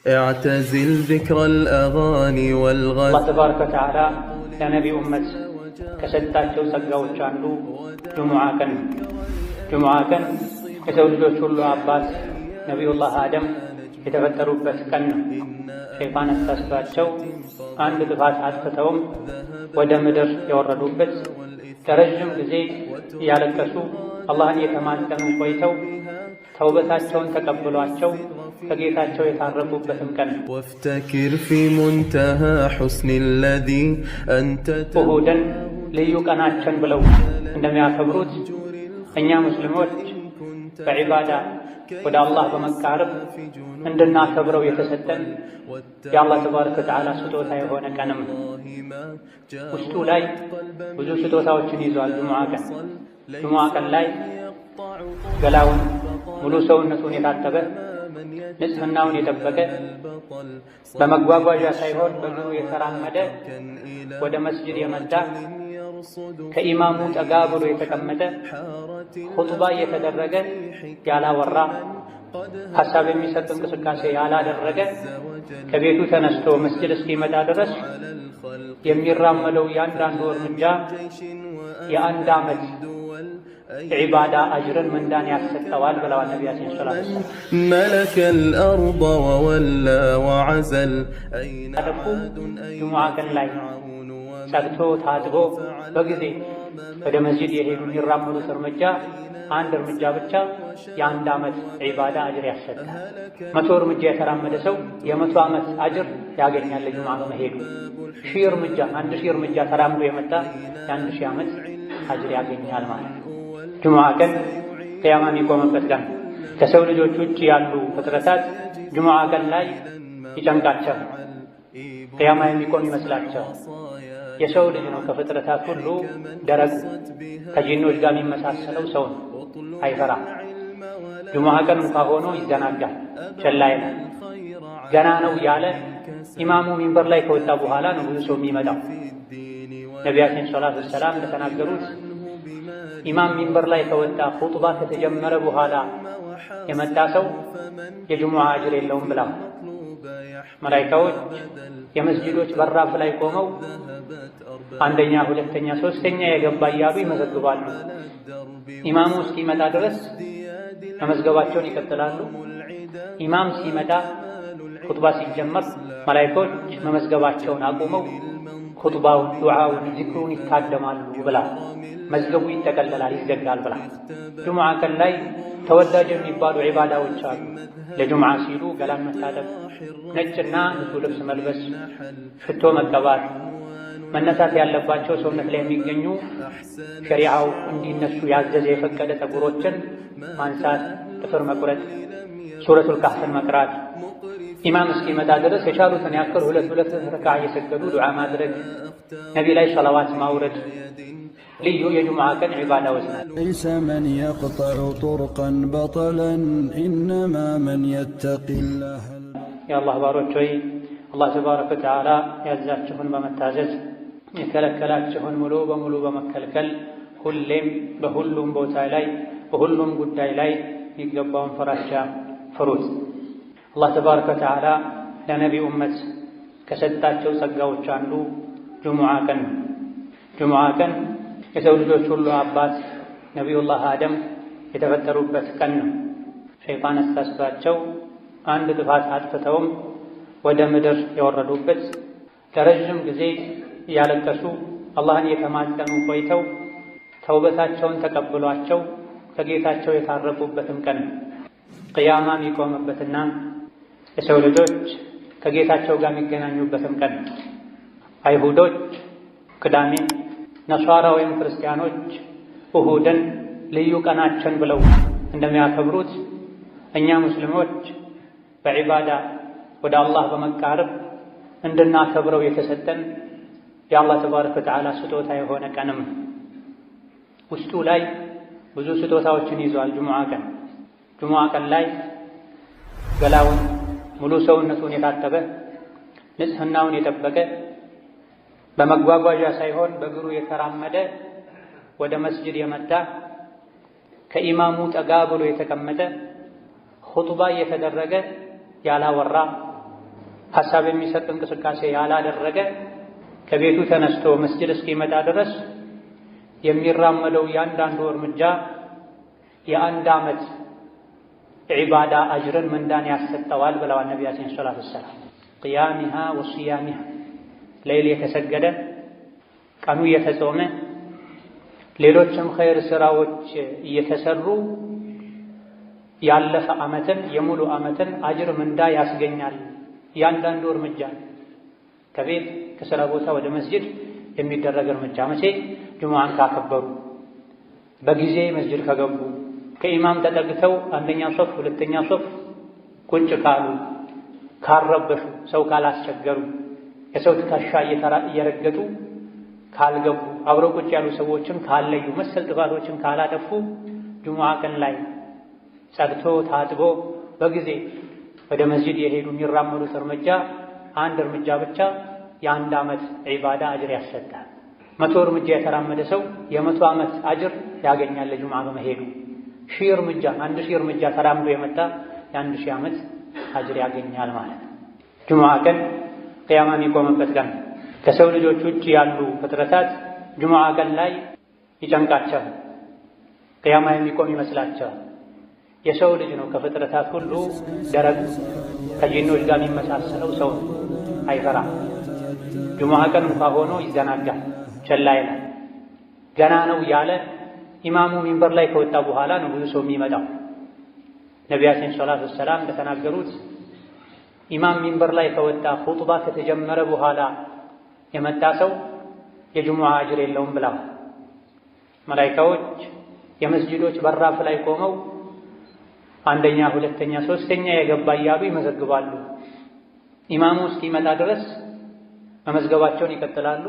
اعتزل ذكر الأغاني والغزل. الله تبارك وتعالى ለነቢ ኡመት ከሰጣቸው ጸጋዎች አንዱ ጁሙዓ ቀን የሰው ልጆች ሁሉ አባት ነቢዩላህ አደም የተፈጠሩበት ቀን ነው። ሸይጣን አሳስቷቸው አንድ ጥፋት አጥፍተውም ወደ ምድር የወረዱበት ለረጅም ጊዜ እያለቀሱ አላህን የተማጸኑ ቆይተው ተውበታቸውን ተቀብሏቸው ከጌታቸው የታረቁበትም ቀን ነው። وافتكر في منتهى حسن الذي أنت እሁድን ልዩ ቀናችን ብለው እንደሚያከብሩት እኛ ሙስሊሞች በዒባዳ ወደ አላህ በመቃረብ እንድናከብረው የተሰጠን የአላህ ተባረከ ወተዓላ ስጦታ የሆነ ቀንም ነው። ውስጡ ላይ ብዙ ስጦታዎችን ይዟል። ጁሙዓ ቀን ላይ ገላውን ሙሉ ሰውነቱን የታጠበ ንጽህናውን የጠበቀ በመጓጓዣ ሳይሆን በእግሩ የተራመደ ወደ መስጂድ የመጣ ከኢማሙ ጠጋ ብሎ የተቀመጠ ኹጥባ እየተደረገ ያላወራ ሐሳብ የሚሰጥ እንቅስቃሴ ያላደረገ ከቤቱ ተነስቶ መስጂድ እስኪመጣ ድረስ የሚራመደው ያንዳንዱ እርምጃ የአንድ ዓመት ዒባዳ አጅርን ምንዳን ያሰጠዋል ብለዋል ነቢያችን ሰለላሁ ዐለይሂ ወሰለም። ملك الأرض وولى وعزل. ጁሙዓ ቀን ላይ ጸድቶ ታጥቦ በጊዜ ወደ መስጂድ የሄዱ የሚራመዱት እርምጃ አንድ እርምጃ ብቻ የአንድ ዓመት ዒባዳ አጅር ያሰጣል። 100 እርምጃ የተራመደ ሰው የ100 ዓመት አጅር ያገኛል። ጁሙዓ መሄዱ 1000 እርምጃ ተራምዶ የመጣ የ1000 ዓመት አጅር ያገኛል ማለት ነው። ጁሙዓ ቀን ቂያማ የሚቆምበት ቀን ከሰው ልጆች ውጭ ያሉ ፍጥረታት ጁሙዓ ቀን ላይ ይጨንቃቸው ቂያማ የሚቆም ይመስላቸው። የሰው ልጅ ነው ከፍጥረታት ሁሉ ደረቁ ከጂኖች ጋር የሚመሳሰለው ሰው ነው። አይፈራ ጁሙዓ ቀን እንኳ ሆኖ ይዘናጋል፣ ቸላ ይላል። ገና ነው ያለ ኢማሙ ሚንበር ላይ ከወጣ በኋላ ነው ብዙ ሰው የሚመጣው። ነቢያችን ሰለላሁ ዐለይሂ ወሰለም እንደተናገሩት ኢማም ሚንበር ላይ ከወጣ ኹጥባ ከተጀመረ በኋላ የመጣ ሰው የጁሙዓ አጅር የለውም ብላ መላኢካዎች የመስጂዶች በራፍ ላይ ቆመው አንደኛ፣ ሁለተኛ፣ ሶስተኛ የገባ እያሉ ይመዘግባሉ። ኢማሙ እስኪመጣ ድረስ መመዝገባቸውን ይቀጥላሉ። ኢማም ሲመጣ ኹጥባ ሲጀመር መላኢካዎች መመዝገባቸውን አቁመው ኹጥባውን፣ ዱዓውን፣ ዚክሩን ይታደማሉ ብላ መዝገቡ ይጠቀለላል፣ ይዘጋል ብላ። ጁሙዓ ቀን ላይ ተወዳጅ የሚባሉ ዒባዳዎች አሉ። ለጁሙዓ ሲሉ ገላን መታጠብ፣ ነጭና ንጹህ ልብስ መልበስ፣ ሽቶ መቀባት፣ መነሳት ያለባቸው ሰውነት ላይ የሚገኙ ሸሪዓው እንዲነሱ ያዘዘ የፈቀደ ፀጉሮችን ማንሳት፣ ጥፍር መቁረጥ፣ ሱረቱል ካህፍን መቅራት፣ ኢማም እስኪመጣ ድረስ የቻሉትን ያክል ሁለት ረክዓ እየሰገዱ ዱዓ ማድረግ፣ ነቢ ላይ ሰላዋት ማውረድ ልዩ የጁሙዓ ቀን ዒባዳዎች ናቸው። ليس من يقطع طرقا بطلا إنما من يتقي الله። የአላህ ባሮች ሆይ አላህ ተባረከ ወተዓላ ያዛችሁን በመታዘዝ የከለከላችሁን ሙሉ በሙሉ በመከልከል ሁሌም በሁሉም ቦታ ላይ በሁሉም ጉዳይ ላይ የሚገባውን ፍራቻ ፍሩት። አላህ ተባረከ ወተዓላ ለነቢ ኡመት ከሰጣቸው ጸጋዎች አንዱ ጁሙዓ ቀን ነው። ጁሙዓ ቀን የሰው ልጆች ሁሉ አባት ነቢዩላህ አደም የተፈጠሩበት ቀን ነው። ሸይጣን አሳስቷቸው አንድ ጥፋት አጥፍተውም ወደ ምድር የወረዱበት ለረጅም ጊዜ እያለቀሱ አላህን የተማጸኑ ቆይተው ተውበታቸውን ተቀብሏቸው ከጌታቸው የታረቁበትም ቀን ነው። ቅያማ የሚቆምበትና የሰው ልጆች ከጌታቸው ጋር የሚገናኙበትም ቀን ነው። አይሁዶች ቅዳሜ፣ ነሷራ ወይም ክርስቲያኖች እሁድን ልዩ ቀናችን ብለው እንደሚያከብሩት እኛ ሙስሊሞች በዒባዳ ወደ አላህ በመቃረብ እንድናከብረው የተሰጠን የአላህ ተባረከ ወተዓላ ስጦታ የሆነ ቀንም ውስጡ ላይ ብዙ ስጦታዎችን ይዟል። ጁሙዓ ቀን ላይ ገላውን ሙሉ ሰውነቱን የታጠበ ንጽህናውን የጠበቀ በመጓጓዣ ሳይሆን በእግሩ የተራመደ ወደ መስጂድ የመጣ ከኢማሙ ጠጋ ብሎ የተቀመጠ ኹጥባ እየተደረገ ያላወራ ሐሳብ የሚሰጥ እንቅስቃሴ ያላደረገ ከቤቱ ተነስቶ መስጂድ እስኪመጣ ድረስ የሚራመደው ያንዳንዱ እርምጃ የአንድ ዓመት ዒባዳ አጅርን ምንዳን ያሰጠዋል ብለዋል ነቢያችን ሰለላሁ ዐለይሂ ወሰለም። ቅያሚሃ ወሲያሚሃ ሌሊት የተሰገደ ቀኑ የተጾመ ሌሎችም ኸይር ስራዎች እየተሰሩ ያለፈ ዓመትን የሙሉ ዓመትን አጅር ምንዳ ያስገኛል። ያንዳንዱ እርምጃ ከቤት ከሥራ ቦታ ወደ መስጂድ የሚደረግ እርምጃ መቼ ጁሙዓን ካከበሩ፣ በጊዜ መስጂድ ከገቡ፣ ከኢማም ተጠግተው አንደኛ ሶፍ ሁለተኛ ሶፍ ቁጭ ካሉ፣ ካልረበሹ፣ ሰው ካላስቸገሩ፣ የሰው ትከሻ እየረገጡ ካልገቡ፣ አብረው ቁጭ ያሉ ሰዎችን ካለዩ፣ መሰል ጥፋቶችን ካላጠፉ ጁሙዓ ቀን ላይ ጸድቶ ታጥቦ በጊዜ ወደ መስጂድ የሄዱ የሚራመዱት እርምጃ አንድ እርምጃ ብቻ የአንድ ዓመት ዒባዳ አጅር ያሰጣል። 100 እርምጃ የተራመደ ሰው የ100 ዓመት አጅር ያገኛል ለጁሙዓ በመሄዱ። 1000 እርምጃ 1000 እርምጃ ተራምዶ የመጣ የ1000 ዓመት አጅር ያገኛል ማለት ነው። ጁሙዓ ቀን ቅያማ የሚቆምበት ቀን ከሰው ልጆች ውጭ ያሉ ፍጥረታት ጁሙዓ ቀን ላይ ይጨንቃቸዋል፣ ቅያማ የሚቆም ይመስላቸዋል። የሰው ልጅ ነው ከፍጥረታት ሁሉ ደረቅ ከጂኖች ጋር የሚመሳሰለው ሰው አይፈራም። ጁሙዓ ቀን እንኳ ሆኖ ይዘናጋል፣ ቸላ ይላል። ገና ነው ያለ ኢማሙ ሚንበር ላይ ከወጣ በኋላ ነው ብዙ ሰው የሚመጣው። ነቢያችን ሰለላሁ ዐለይሂ ወሰለም እንደተናገሩት ኢማም ሚንበር ላይ ከወጣ ኹጥባ ከተጀመረ በኋላ የመጣ ሰው የጁሙዓ አጅር የለውም ብለዋል። መላኢካዎች የመስጂዶች በራፍ ላይ ቆመው አንደኛ፣ ሁለተኛ፣ ሶስተኛ የገባ እያሉ ይመዘግባሉ። ኢማሙ እስኪመጣ ድረስ መመዝገባቸውን ይቀጥላሉ።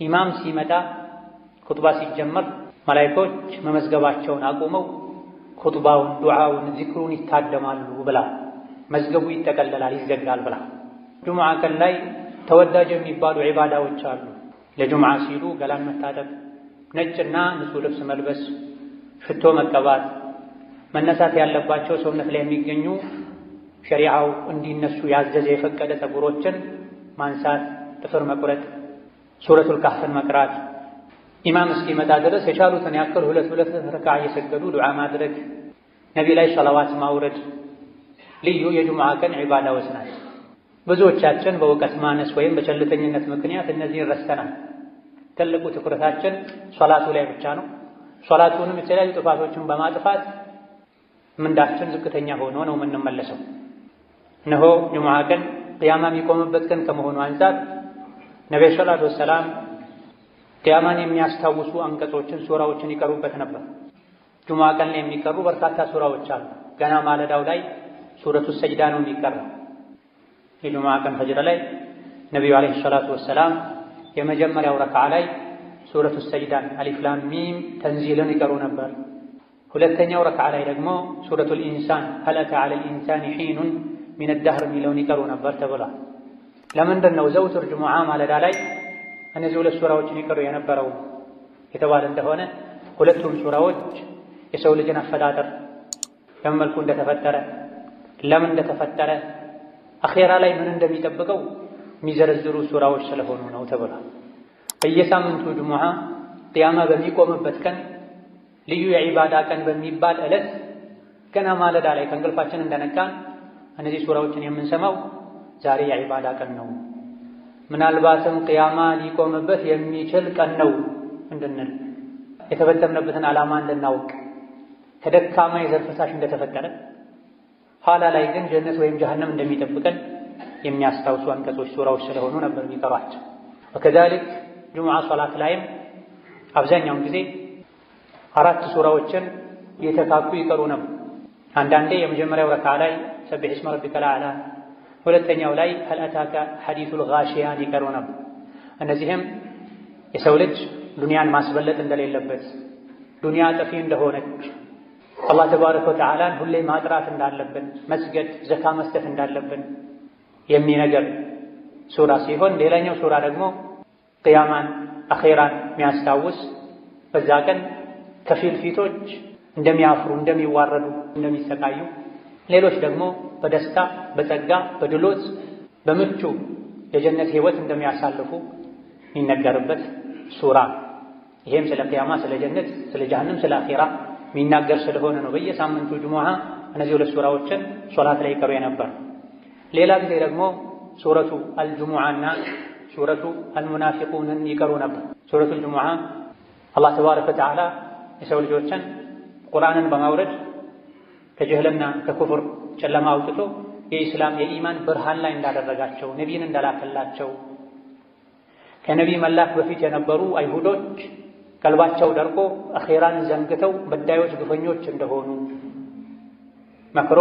ኢማም ሲመጣ ኹጥባ ሲጀመር መላኢኮች መመዝገባቸውን አቁመው ኹጥባውን፣ ዱዓውን፣ ዚክሩን ይታደማሉ ብላ መዝገቡ ይጠቀለላል፣ ይዘጋል ብላ። ጁሙዓ ቀን ላይ ተወዳጅ የሚባሉ ዒባዳዎች አሉ። ለጁሙዓ ሲሉ ገላን መታጠብ፣ ነጭና ንጹህ ልብስ መልበስ፣ ሽቶ መቀባት፣ መነሳት ያለባቸው ሰውነት ላይ የሚገኙ ሸሪዓው እንዲነሱ ያዘዘ የፈቀደ ፀጉሮችን ማንሳት፣ ጥፍር መቁረጥ፣ ሱረቱል ካህፍን መቅራት፣ ኢማም እስኪመጣ ድረስ የቻሉትን ያክል ሁለት ረክዓ እየሰገዱ ዱዓ ማድረግ፣ ነቢ ላይ ሰላዋት ማውረድ ልዩ የጁሙዓ ቀን ዒባዳዎች ናቸው። ብዙዎቻችን በእውቀት ማነስ ወይም በቸልተኝነት ምክንያት እነዚህን ረስተናል። ትልቁ ትኩረታችን ሶላቱ ላይ ብቻ ነው። ሶላቱንም የተለያዩ ጥፋቶችን በማጥፋት ምንዳችን ዝቅተኛ ሆኖ ነው የምንመለሰው። እነሆ ጁሙዓ ቀን ቅያማ የሚቆምበት ቀን ከመሆኑ አንፃር ነቢዩ ሰለላሁ ዐለይሂ ወሰለም ቅያማን የሚያስታውሱ አንቀጾችን ሱራዎችን ይቀሩበት ነበር። ጁሙዓ ቀን ላይ የሚቀሩ በርካታ ሱራዎች አሉ። ገና ማለዳው ላይ ሱረቱ ሰጅዳ ነው የሚቀራው። የጁሙዓ ቀን ፈጅር ላይ ነቢዩ ዐለይሂ ሰላቱ ወሰላም የመጀመሪያው ረክዓ ላይ ሱረቱ ሰጅዳን አሊፍ ላም ሚም ተንዚልን ይቀሩ ነበር። ሁለተኛው ረክዓ ላይ ደግሞ ሱረቱል ኢንሳን ሀል አታ ዐለል ኢንሳኒ ሒኑን ሚነ ዳህር የሚለውን ይቀሩ ነበር ተብሏል። ለምንድን ነው ዘውትር ጁሙዓ ማለዳ ላይ እነዚህ ሁለት ሱራዎችን ይቀሩ የነበረው የተባለ እንደሆነ ሁለቱም ሱራዎች የሰው ልጅን አፈጣጠር በምን መልኩ እንደተፈጠረ፣ ለምን እንደተፈጠረ፣ አኼራ ላይ ምን እንደሚጠብቀው የሚዘረዝሩ ሱራዎች ስለሆኑ ነው ተብሏል። በየሳምንቱ ጁሙዓ ቅያማ በሚቆምበት ቀን ልዩ የዒባዳ ቀን በሚባል ዕለት ገና ማለዳ ላይ ከእንቅልፋችን እንደነቃን እነዚህ ሱራዎችን የምንሰማው ዛሬ የዒባዳ ቀን ነው፣ ምናልባትም ቅያማ ሊቆምበት የሚችል ቀን ነው እንድንል፣ የተፈጠርንበትን ዓላማ እንድናውቅ፣ ከደካማ የዘር ፈሳሽ እንደተፈጠረ ኋላ ላይ ግን ጀነት ወይም ጀሀነም እንደሚጠብቀን የሚያስታውሱ አንቀጾች ሱራዎች ስለሆኑ ነበር የሚቀሯቸው። ወከዛሊክ ጁሙዓ ሶላት ላይም አብዛኛውን ጊዜ 4 ሱራዎችን እየተካኩ ይቀሩ ነበር። አንዳንዴ የመጀመሪያው ረክዓ ላይ ሰቢሕ እስመ ረቢከል አዕላ፣ ሁለተኛው ላይ ሀል አታከ ሐዲሱል ጋሺያን ይቀሩ ነበር። እነዚህም የሰው ልጅ ዱንያን ማስበለጥ እንደሌለበት፣ ዱንያ ጠፊ እንደሆነች፣ አላህ ተባረከ ወተዓላን ሁሌ ማጥራት እንዳለብን፣ መስገድ፣ ዘካ መስጠት እንዳለብን የሚነገር ሱራ ሲሆን ሌላኛው ሱራ ደግሞ ቅያማን አኼራን የሚያስታውስ በዛ ቀን ከፊል ፊቶች እንደሚያፍሩ፣ እንደሚዋረዱ፣ እንደሚሰቃዩ፣ ሌሎች ደግሞ በደስታ በጸጋ በድሎት በምቹ የጀነት ህይወት እንደሚያሳልፉ የሚነገርበት ሱራ። ይሄም ስለ ቂያማ፣ ስለ ጀነት፣ ስለ ጀሃነም፣ ስለ አኺራ የሚናገር ስለሆነ ነው በየሳምንቱ ጁሙዓ እነዚህ ሁለት ሱራዎችን ሶላት ላይ ይቀሩ የነበር። ሌላ ጊዜ ደግሞ ሱረቱ አልጁሙዓና ሱረቱ አልሙናፊቁንን ይቀሩ ነበር። ሱረቱ አልጁሙዓ አላህ ተባረከ ወተዓላ የሰው ልጆችን ቁርአንን በማውረድ ከጅህልና ከኩፍር ጨለማ አውጥቶ የኢስላም የኢማን ብርሃን ላይ እንዳደረጋቸው፣ ነቢይን እንዳላከላቸው፣ ከነቢይ መላክ በፊት የነበሩ አይሁዶች ቀልባቸው ደርቆ አኼራን ዘንግተው በዳዮች ግፈኞች እንደሆኑ መክሮ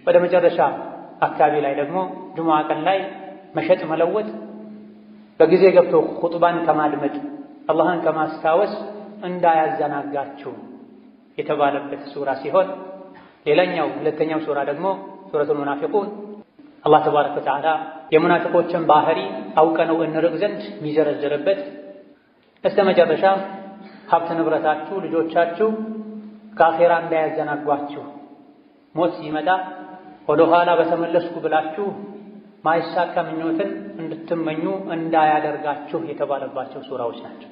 ወደ መጨረሻ አካባቢ ላይ ደግሞ ጁሙዓ ቀን ላይ መሸጥ መለወጥ በጊዜ ገብቶ ኹጥባን ከማድመጥ አላህን ከማስታወስ እንዳያዘናጋችሁ የተባለበት ሱራ ሲሆን ሌላኛው ሁለተኛው ሱራ ደግሞ ሱረቱል ሙናፊቁን አላህ ተባረከ ወተዓላ የሙናፊቆችን ባህሪ አውቀነው እንርቅ ዘንድ የሚዘረዝርበት እስከ መጨረሻ ሀብት ንብረታችሁ፣ ልጆቻችሁ ከአኼራ እንዳያዘናጓችሁ ሞት ሲመጣ ወደ ኋላ በተመለስኩ ብላችሁ ማይሳካ ምኞትን እንድትመኙ እንዳያደርጋችሁ የተባለባቸው ሱራዎች ናቸው።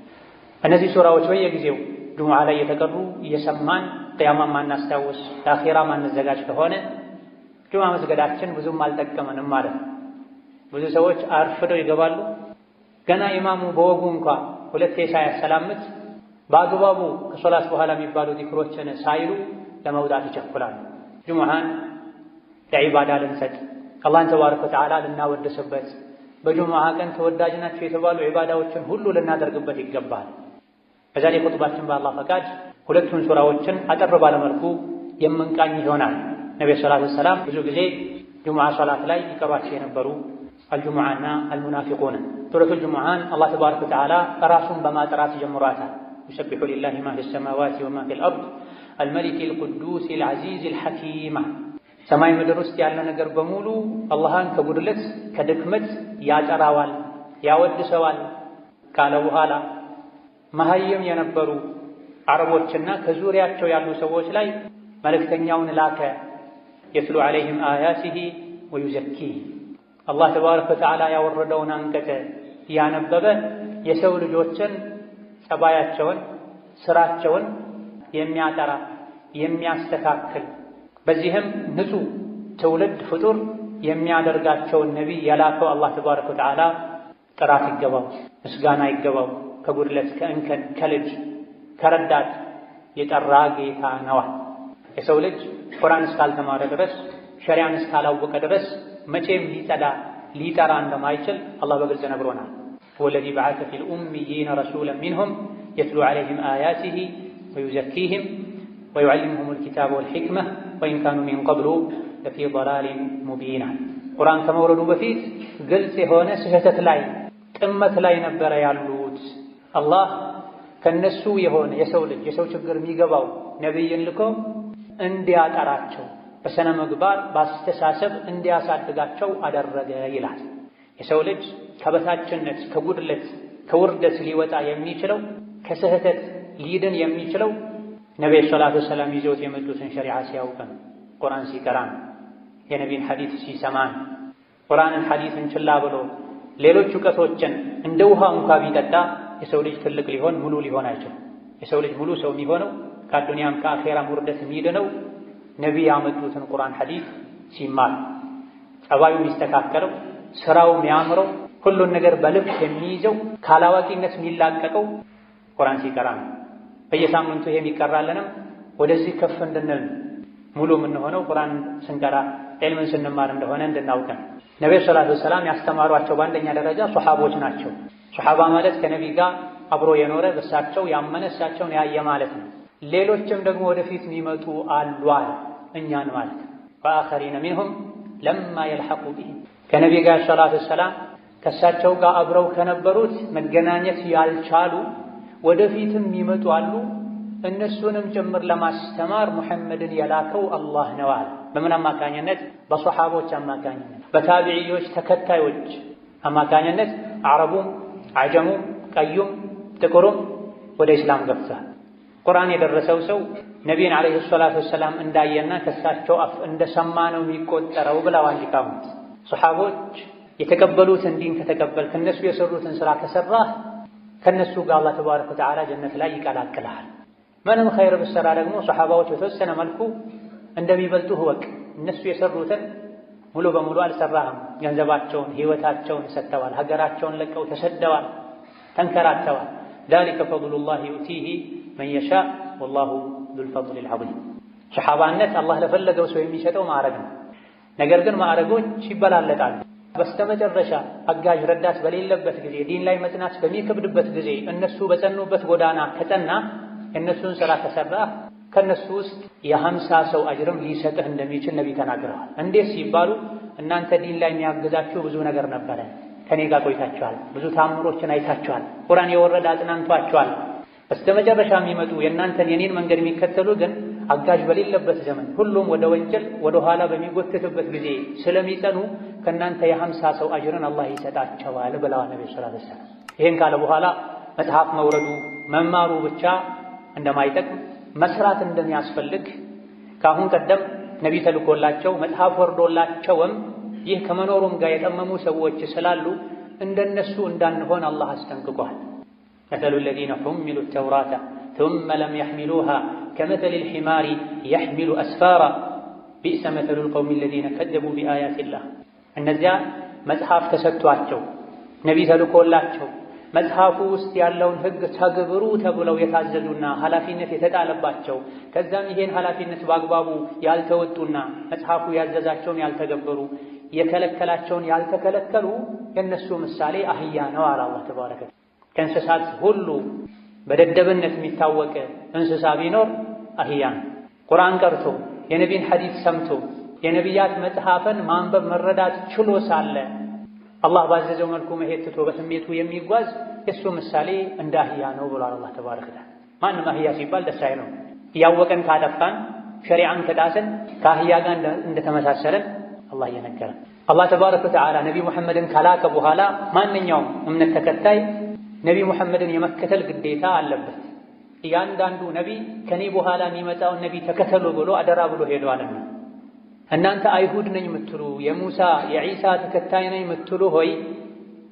እነዚህ ሱራዎች በየጊዜው ጁሙዓ ላይ የተቀሩ እየሰማን ቅያማ ማናስታውስ ለአኼራ ማንዘጋጅ ከሆነ ጁሙዓ መስገዳችን ብዙም አልጠቀመንም ማለት ነው። ብዙ ሰዎች አርፍደው ይገባሉ። ገና ኢማሙ በወጉ እንኳ ሁለቴ ሳያሰላምት በአግባቡ ከሶላት በኋላ የሚባሉ ዚክሮችን ሳይሉ ለመውጣት ይቸኩላሉ። ጁሙዓን ለዒባዳ ልንሰጥ፣ አላህን ተባረከ ወተዓላ ልናወድስበት፣ በጁሙዓ ቀን ተወዳጅ ናቸው የተባሉ ዒባዳዎችን ሁሉ ልናደርግበት ይገባል። በዛሬ ኹጥባችን በአላህ ፈቃድ ሁለቱን ሱራዎችን አጠር ባለመልኩ የምንቃኝ ይሆናል። ነብዩ ሰለላሁ ዐለይሂ ወሰለም ብዙ ጊዜ ጁሙዓ ሶላት ላይ ይቀሯቸው የነበሩ አልጁሙዓና አልሙናፊቁን። ሱረቱል ጁሙዓን አላህ ተባረከ ወተዓላ ራሱን በማጥራት ጀምሯታል። ይሰቢሑ ሊላሂ ማ ፊስ ሰማዋቲ ወማ ፊል አርድ አልመሊኪል ቁዱሲል ዐዚዚል ሐኪም። ሰማይ ምድር ውስጥ ያለ ነገር በሙሉ አላህን ከጉድለት ከድክመት ያጠራዋል፣ ያወድሰዋል ካለ በኋላ መሀይም የነበሩ አረቦችና ከዙሪያቸው ያሉ ሰዎች ላይ መልእክተኛውን ላከ። የትሉ ዐለይሂም አያቲሂ ወዩዘኪህ። አላህ ተባረከ ወተዓላ ያወረደውን አንቀጽ ያነበበ የሰው ልጆችን ጸባያቸውን፣ ስራቸውን የሚያጠራ የሚያስተካክል፣ በዚህም ንጹህ ትውልድ ፍጡር የሚያደርጋቸውን ነቢይ የላከው አላህ ተባረከ ወተዓላ ጥራት ይገባው፣ ምስጋና ይገባው። ከጉድለት ከእንከን ከልጅ ከረዳት የጠራ ጌታ ነዋ። የሰው ልጅ ቁርአን እስካልተማረ ድረስ ሸሪዓን እስካላወቀ ድረስ መቼም ሊጠራ እንደማይችል አላህ በግልጽ ነግሮናል። ወለዚ በዐሰ ፊል ኡሚይነ ረሱለን ሚንሁም የትሉ ዐለይሂም አያቲሂ ወዩዘኪሂም ወዩዐልሊሙሁሙል ኪታበ ወልሒክመ ወኢን ካኑ ሚን ቀብሉ ለፊ ضላሊን ሙቢን። ቁርአን ከመውረዱ በፊት ግልጽ የሆነ ስህተት ላይ ጥመት ላይ ነበረ ያሉት። አላህ ከነሱ የሆነ የሰው ልጅ የሰው ችግር የሚገባው ነቢይን ልኮ እንዲያጠራቸው በስነ ምግባር በአስተሳሰብ እንዲያሳድጋቸው አደረገ ይላል። የሰው ልጅ ከበታችነት ከጉድለት ከውርደት ሊወጣ የሚችለው ከስህተት ሊድን የሚችለው ነብዩ ሰለላሁ ዐለይሂ ወሰለም ይዘውት የመጡትን ሸሪዓ ሲያውቅ ነው። ቁርአን ሲቀራን፣ የነቢይን ሐዲስ ሲሰማን፣ ቁርአንን ሐዲስን ችላ ብሎ ሌሎች እውቀቶችን እንደ ውሃ እንኳ ቢጠጣ የሰው ልጅ ትልቅ ሊሆን ሙሉ ሊሆን አይችልም። የሰው ልጅ ሙሉ ሰው የሚሆነው ከአዱንያም ከአኼራም ውርደት የሚድነው ነቢይ ያመጡትን ቁርአን ሐዲስ ሲማር፣ ጸባዩ የሚስተካከለው፣ ስራው የሚያምረው፣ ሁሉን ነገር በልብ የሚይዘው፣ ካላዋቂነት የሚላቀቀው ቁርአን ሲቀራ ነው። በየሳምንቱ ይሄ የሚቀራለንም ወደዚህ ከፍ እንድንል ሙሉ የምንሆነው ቁርአን ስንቀራ ዒልምን ስንማር እንደሆነ እንድናውቀን። ነብዩ ሰለላሁ ዐለይሂ ወሰለም ያስተማሯቸው በአንደኛ ደረጃ ሱሐቦች ናቸው። ሱሐባ ማለት ከነቢይ ጋር አብሮ የኖረ በሳቸው ያመነ እሳቸውን ያየ ማለት ነው። ሌሎችም ደግሞ ወደፊት የሚመጡ አሉ አለ እኛን ማለት ነው። ወአኸሪነ ሚንሁም ለማ የልሐቁ ቢሂም ከነቢይ ጋር ሰለላሁ ዐለይሂ ወሰለም ከእሳቸው ጋር አብረው ከነበሩት መገናኘት ያልቻሉ ወደፊትም የሚመጡ አሉ። እነሱንም ጭምር ለማስተማር ሙሐመድን የላከው አላህ ነው አለ። በምን አማካኝነት? በሱሐቦች አማካኝነት፣ በታቢዕዮች ተከታዮች አማካኝነት አረቡም አጀሙም ቀዩም ጥቁሩም ወደ ኢስላም ገብቷል። ቁርአን የደረሰው ሰው ነቢይን ዓለይሂ ሰላቱ ወሰላም እንዳየና ከሳቸው አፍ እንደሰማ ነው የሚቆጠረው ብለዋል ሊቃውንት። ሱሐቦች የተቀበሉትን ዲን ከተቀበል ከነሱ የሰሩትን ስራ ከሰራህ ከነሱ ጋር አላህ ተባረከ ወተዓላ ጀነት ላይ ይቀላቅልሃል። ምንም ኸይር ብትሰራ ደግሞ ሱሐባዎች በተወሰነ መልኩ እንደሚበልጡህ እወቅ። እነሱ የሰሩትን ሙሉ በሙሉ አልሰራህም። ገንዘባቸውን፣ ህይወታቸውን ሰጥተዋል። ሀገራቸውን ለቀው ተሰደዋል፣ ተንከራተዋል። ዛሊከ ፈድሉላሂ ዩእቲሂ መን የሻእ ወላሁ ዙል ፈድሊል ዐዚም። ሱሐባነት አላህ ለፈለገው ሰው የሚሰጠው ማዕረግ ነው። ነገር ግን ማዕረጎች ይበላለጣሉ። በስተመጨረሻ አጋዥ ረዳት በሌለበት ጊዜ፣ ዲን ላይ መጽናት በሚከብድበት ጊዜ እነሱ በጸኑበት ጎዳና ከጸና የእነሱን ስራ ከሰራ ከእነሱ ውስጥ የ50 ሰው አጅርም ሊሰጥህ እንደሚችል ነቢ ተናግረዋል። እንዴት ሲባሉ እናንተ ዲን ላይ የሚያግዛችሁ ብዙ ነገር ነበረ፣ ከኔ ጋር ቆይታችኋል፣ ብዙ ታምሮችን አይታችኋል፣ ቁርአን የወረደ አጽናንቷችኋል። በስተመጨረሻ የሚመጡ የእናንተን የኔን መንገድ የሚከተሉ ግን አጋዥ በሌለበት ዘመን ሁሉም ወደ ወንጀል ወደ ኋላ በሚጎተትበት ጊዜ ስለሚጸኑ ከእናንተ የ50 ሰው አጅርን አላህ ይሰጣቸዋል ብለዋል ነቢ ሰለላሁ ዐለይሂ ወሰለም። ይሄን ካለ በኋላ መጽሐፍ መውረዱ መማሩ ብቻ እንደማይጠቅም መስራት እንደሚያስፈልግ ከአሁን ቀደም ነቢ ተልኮላቸው መጽሐፍ ወርዶላቸውም ይህ ከመኖሩም ጋር የጠመሙ ሰዎች ስላሉ እንደነሱ እንዳንሆን አላህ አስጠንቅቋል። መሰሉ الذين حملوا التوراة ثم لم يحملوها كمثل الحمار يحمل أسفارا بئس مثل القوم الذين كذبوا بآيات الله። እነዚያ መጽሐፍ ተሰጥቷቸው ነቢ ተልኮላቸው መጽሐፉ ውስጥ ያለውን ሕግ ተግብሩ ተብለው የታዘዙና ኃላፊነት የተጣለባቸው ከዛም ይሄን ኃላፊነት በአግባቡ ያልተወጡና መጽሐፉ ያዘዛቸውን ያልተገበሩ የከለከላቸውን ያልተከለከሉ የነሱ ምሳሌ አህያ ነው አለ አላህ ተባረከ። ከእንስሳት ሁሉ በደደብነት የሚታወቅ እንስሳ ቢኖር አህያ ነው። ቁርአን ቀርቶ የነቢን ሐዲስ ሰምቶ የነቢያት መጽሐፍን ማንበብ መረዳት ችሎ ሳለ አላህ ባዘዘው መልኩ መሄድ ትቶ በስሜቱ የሚጓዝ የሱ ምሳሌ እንደ አህያ ነው ብሏል አላህ ተባረከ። ማንም አህያ ሲባል ደስ አይለው። እያወቀን ካጠፋን ሸሪዓን ከጣሰን ከአህያ ጋር እንደተመሳሰለን አላህ እየነገረን። አላህ ተባረከ ወተዓላ ነቢ ሙሐመድን ከላከ በኋላ ማንኛውም እምነት ተከታይ ነቢ ሙሐመድን የመከተል ግዴታ አለበት። እያንዳንዱ ነቢ ከኔ በኋላ የሚመጣውን ነቢ ተከተሉ ብሎ አደራ ብሎ ሄደዋልና እናንተ አይሁድ ነኝ የምትሉ የሙሳ የዒሳ ተከታይ ነኝ የምትሉ ሆይ